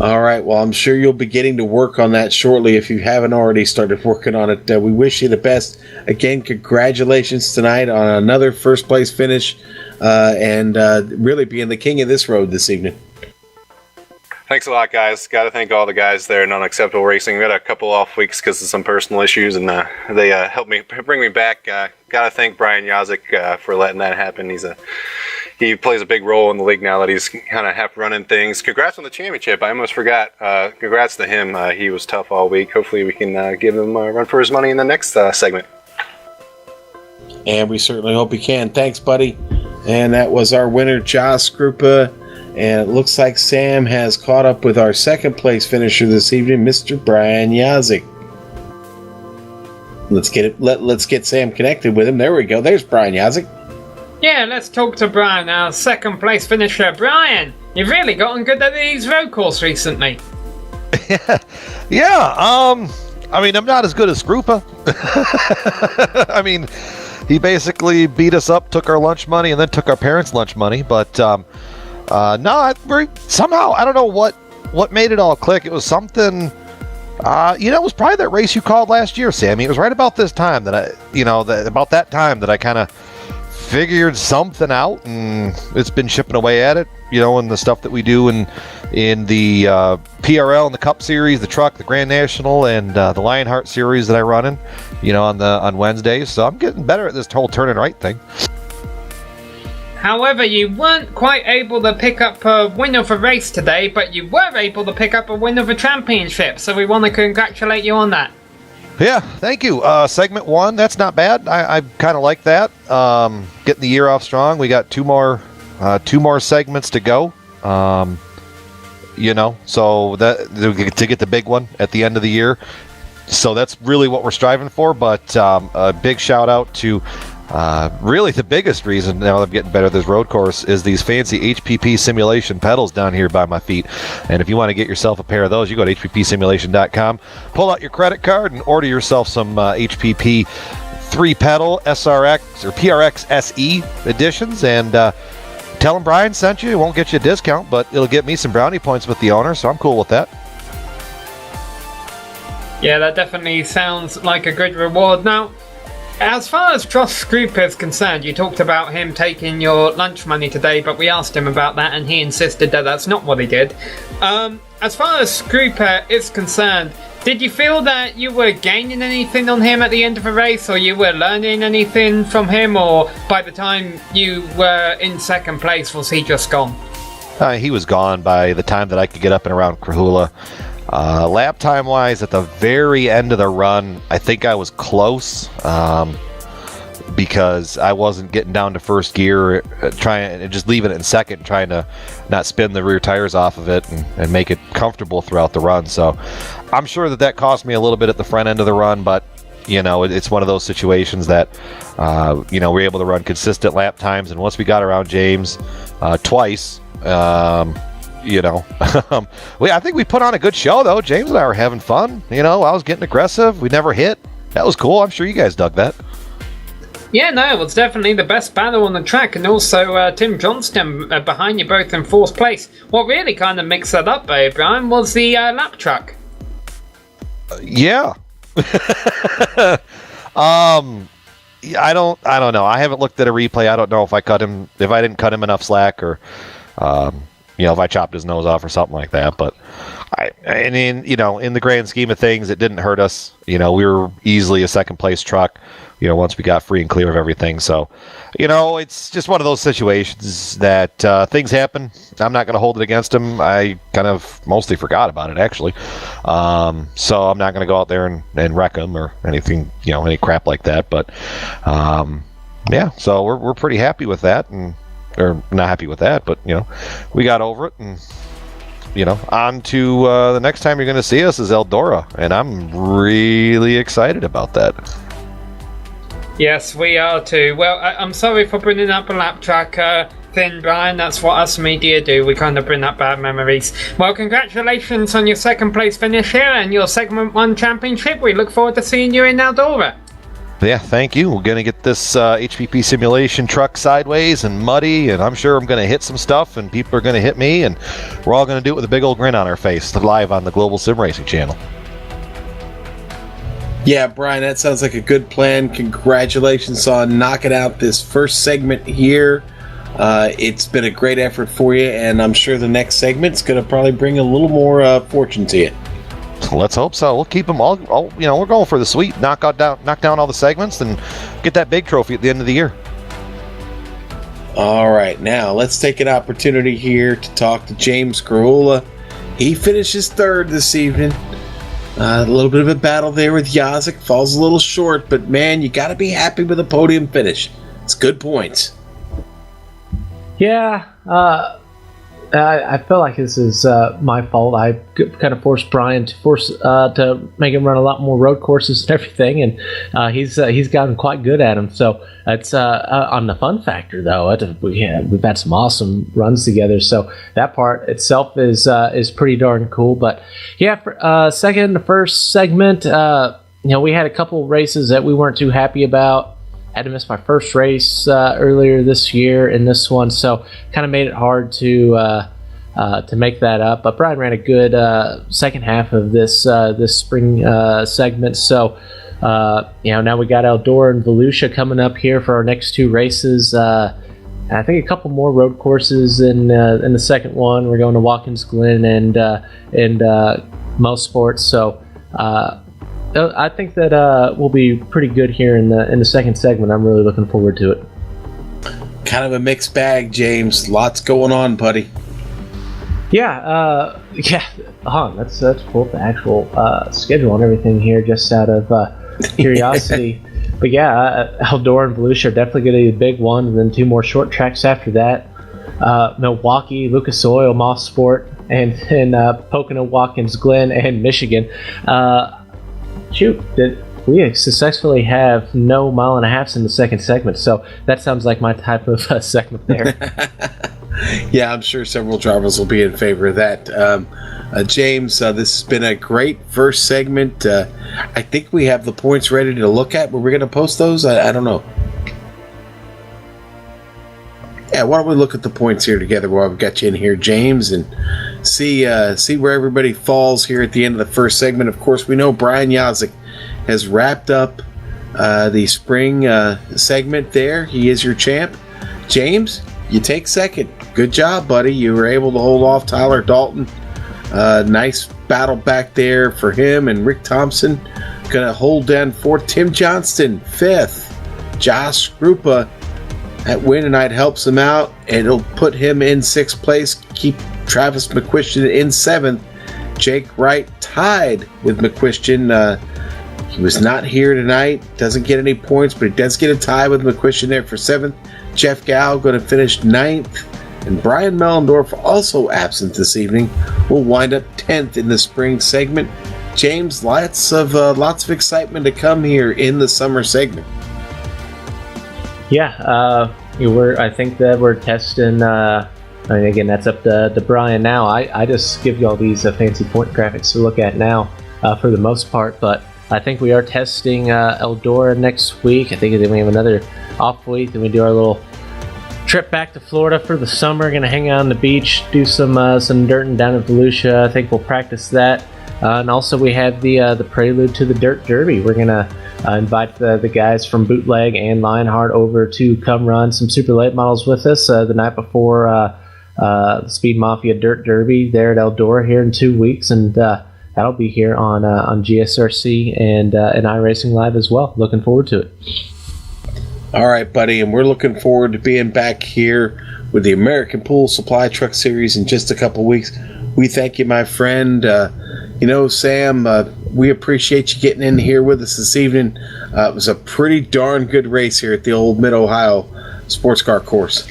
All right. Well, I'm sure you'll be getting to work on that shortly if you haven't already started working on it. We wish you the best. Again, congratulations tonight on another first place finish and really being the king of this road this evening. Thanks a lot, guys. Got to thank all the guys there at Non-Acceptable Racing. We had a couple off weeks because of some personal issues, and they helped me bring me back. Got to thank Brian Yazik for letting that happen. He plays a big role in the league now that he's kind of half running things. Congrats on the championship. I almost forgot. Congrats to him. He was tough all week. Hopefully we can give him a run for his money in the next segment. And we certainly hope he can. Thanks, buddy. And that was our winner, Josh Skrupa. And it looks like Sam has caught up with our second place finisher this evening, Mr. Brian Yazik. Let's get Sam connected with him. There we go. There's Brian Yazik. Yeah, let's talk to Brian, our second place finisher. Brian, you've really gotten good at these road course recently. Yeah, I mean, I'm not as good as Skrupa. I mean, he basically beat us up, took our lunch money, and then took our parents' lunch money. But Somehow, I don't know what made it all click. It was something, it was probably that race you called last year, Sammy. It was right about this time about that time that I kind of figured something out, and it's been chipping away at it, and the stuff that we do in the PRL and the Cup Series, the Truck, the Grand National, and the Lionheart Series that I run in, on Wednesdays. So I'm getting better at this whole turning right thing. However, you weren't quite able to pick up a win of a race today, but you were able to pick up a win of a championship, so we want to congratulate you on that. Yeah, thank you. Segment 1, that's not bad. I kind of like that. Getting the year off strong. We got two more segments to go. So that to get the big one at the end of the year. So that's really what we're striving for. But a big shout out to really the biggest reason now that I'm getting better at this road course is these fancy HPP simulation pedals down here by my feet. And if you want to get yourself a pair of those, you go to hppsimulation.com, pull out your credit card, and order yourself some HPP 3-pedal SRX or PRX SE editions. And tell them Brian sent you. It won't get you a discount, but it'll get me some brownie points with the owner, so I'm cool with that. Yeah, that definitely sounds like a good reward. Now, as far as Josh Scroop is concerned, you talked about him taking your lunch money today, but we asked him about that and he insisted that that's not what he did. As far as Scroop is concerned, did you feel that you were gaining anything on him at the end of a race, or you were learning anything from him, or by the time you were in second place, was he just gone? He was gone by the time that I could get up and around Crahula. Lap time wise, at the very end of the run, I think I was close because I wasn't getting down to first gear, trying and just leaving it in second, trying to not spin the rear tires off of it and make it comfortable throughout the run. So I'm sure that cost me a little bit at the front end of the run, but it's one of those situations that we're able to run consistent lap times, and once we got around James twice. I think we put on a good show, though. James and I were having fun. I was getting aggressive. We never hit. That was cool. I'm sure you guys dug that. Yeah, no, it was definitely the best battle on the track, and also Tim Johnston behind you both in fourth place. What really kind of mixed that up, Brian, was the lap truck. Yeah. I don't know. I haven't looked at a replay. I don't know if I didn't cut him enough slack, or if I chopped his nose off or something like that. But in the grand scheme of things, it didn't hurt us. We were easily a second place truck, once we got free and clear of everything. So, it's just one of those situations that things happen. I'm not going to hold it against him. I kind of mostly forgot about it, actually. So I'm not going to go out there and wreck him or anything, any crap like that. But, so we're pretty happy with that, or not happy with that, but we got over it, and on to the next time you're going to see us is Eldora, and I'm really excited about that. Yes, we are too. Well, I'm sorry for bringing up a lap track thing, Brian. That's what us media do. We kind of bring up bad memories. Well, congratulations on your second place finish here and your segment 1 championship. We look forward to seeing you in Eldora. Yeah, thank you. We're going to get this HPP simulation truck sideways and muddy, and I'm sure I'm going to hit some stuff, and people are going to hit me, and we're all going to do it with a big old grin on our face, live on the Global Sim Racing channel. Yeah, Brian, that sounds like a good plan. Congratulations on knocking out this first segment here. It's been a great effort for you, and I'm sure the next segment's going to probably bring a little more fortune to you. Let's hope so. We'll keep them all. We're going for the sweet. Knock down all the segments and get that big trophy at the end of the year. All right, now let's take an opportunity here to talk to James Crahula. He finishes third this evening. A little bit of a battle there with Yazik. Falls a little short, but man, you got to be happy with a podium finish. It's good points. Yeah, I feel like this is my fault. I kind of forced Brian to make him run a lot more road courses and everything, and he's gotten quite good at them. So it's on the fun factor, though. We've had some awesome runs together, so that part itself is pretty darn cool. But yeah, for, second, the first segment, we had a couple of races that we weren't too happy about. had to miss my first race earlier this year in this one, so kind of made it hard to make that up. But Brian ran a good second half of this spring segment, so now we got Eldora and Volusia coming up here for our next two races. I think a couple more road courses in the second one. We're going to Watkins Glen and Most Sports, so I think that we'll be pretty good here in the second segment. I'm really looking forward to it. Kind of a mixed bag, James. Lots going on, buddy. Yeah. Let's pull up the actual schedule and everything here, just out of curiosity. But yeah, Eldora and Volusia are definitely going to be a big one, and then two more short tracks after that. Milwaukee, Lucas Oil, Moss Sport, and Pocono, Watkins Glen, and Michigan. Did we successfully have no mile and a halves in the second segment? So that sounds like my type of segment there. Yeah, I'm sure several drivers will be in favor of that. James, this has been a great first segment. I think we have the points ready to look at. Were we going to post those? I don't know. Yeah, why don't we look at the points here together while I've got you in here, James, and see where everybody falls here at the end of the first segment. Of course, we know Brian Yazik has wrapped up the spring segment there. He is your champ. James, you take second. Good job, buddy. You were able to hold off Tyler Dalton. Nice battle back there for him and Rick Thompson. Going to hold down fourth. Tim Johnston, fifth. Josh Rupa at win tonight helps him out, and it'll put him in sixth place. Keep Travis McQuistion in seventh. Jake Wright tied with McQuistion. He was not here tonight. Doesn't get any points, but he does get a tie with McQuistion there for seventh. Jeff Gow going to finish ninth. And Brian Mellendorf, also absent this evening, will wind up 10th in the spring segment. James, lots of excitement to come here in the summer segment. Yeah, I think that we're testing. Again, that's up to Brian now. I just give you all these fancy point graphics to look at now for the most part, but I think we are testing Eldora next week. I think then we have another off week, then we do our little trip back to Florida for the summer. Going to hang out on the beach, do some dirting down in Volusia. I think we'll practice that. And also we have the prelude to the Dirt Derby. We're going to invite the guys from Bootleg and Lionheart over to come run some super late models with us the night before the Speed Mafia Dirt Derby there at Eldora here in 2 weeks. And that'll be here on GSRC and iRacing Live as well. Looking forward to it. All right, buddy, and we're looking forward to being back here with the American Pool Supply Truck Series in just a couple weeks. We thank you, my friend. Sam, we appreciate you getting in here with us this evening. It was a pretty darn good race here at the old Mid-Ohio Sports Car Course.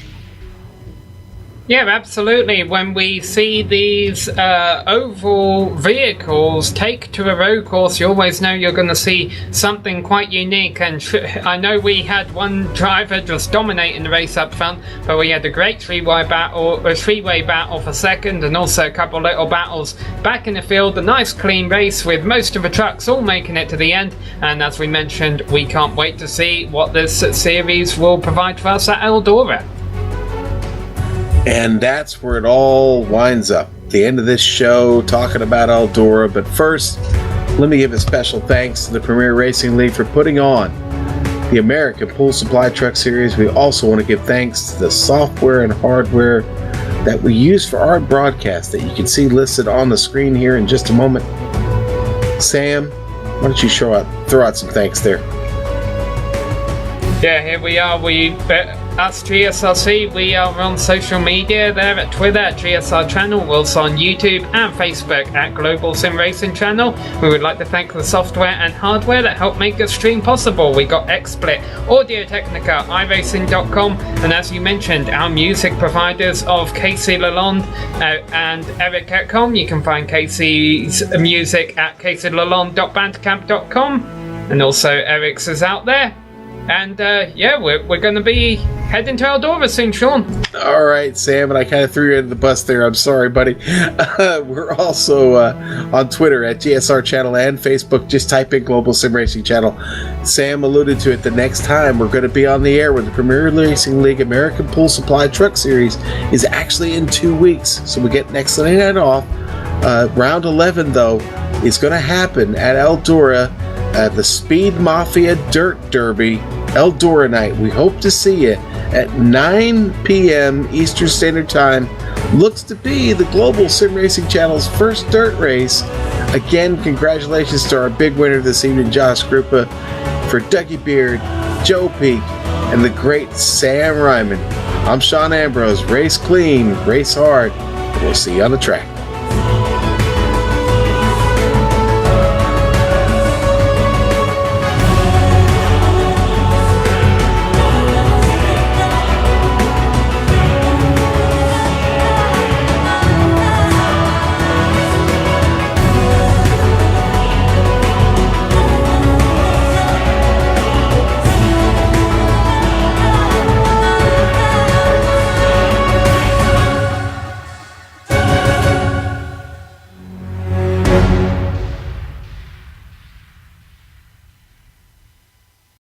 Yeah, absolutely. When we see these oval vehicles take to a road course, you always know you're going to see something quite unique. And I know we had one driver just dominating the race up front, but we had a great three-way battle for second, and also a couple little battles back in the field. A nice clean race with most of the trucks all making it to the end. And as we mentioned, we can't wait to see what this series will provide for us at Eldora. And that's where it all winds up. The end of this show, talking about Eldora. But first, let me give a special thanks to the Premier Racing League for putting on the American Pool Supply Truck Series. We also want to give thanks to the software and hardware that we use for our broadcast that you can see listed on the screen here in just a moment. Sam, why don't you throw out some thanks there? Yeah, here we are. Us GSRC, we are on social media there at Twitter at GSR Channel, we're also on YouTube and Facebook at Global Sim Racing Channel. We would like to thank the software and hardware that help make the stream possible. We got XSplit, Audio Technica, iRacing.com, and as you mentioned, our music providers of Casey Lalonde and Eric Etcom. You can find Casey's music at caseylalonde.bandcamp.com, and also Eric's is out there. And yeah, we're going to be heading to Eldora soon, Sean. All right, Sam, and I kind of threw you under the bus there. I'm sorry, buddy. We're also on Twitter at GSR Channel and Facebook. Just type in Global Sim Racing Channel. Sam alluded to it. The next time we're going to be on the air with the Premier Racing League American Pool Supply Truck Series is actually in 2 weeks. So we get next Sunday night off. Round 11, though, is going to happen at Eldora at the Speed Mafia Dirt Derby, Eldora night. We hope to see you at 9 p.m. Eastern Standard Time. Looks to be the Global Sim Racing Channel's first dirt race. Again, congratulations to our big winner this evening, Josh Krupa, for Dougie Beard, Joe Peak, and the great Sam Ryman. I'm Sean Ambrose. Race clean, race hard. We'll see you on the track.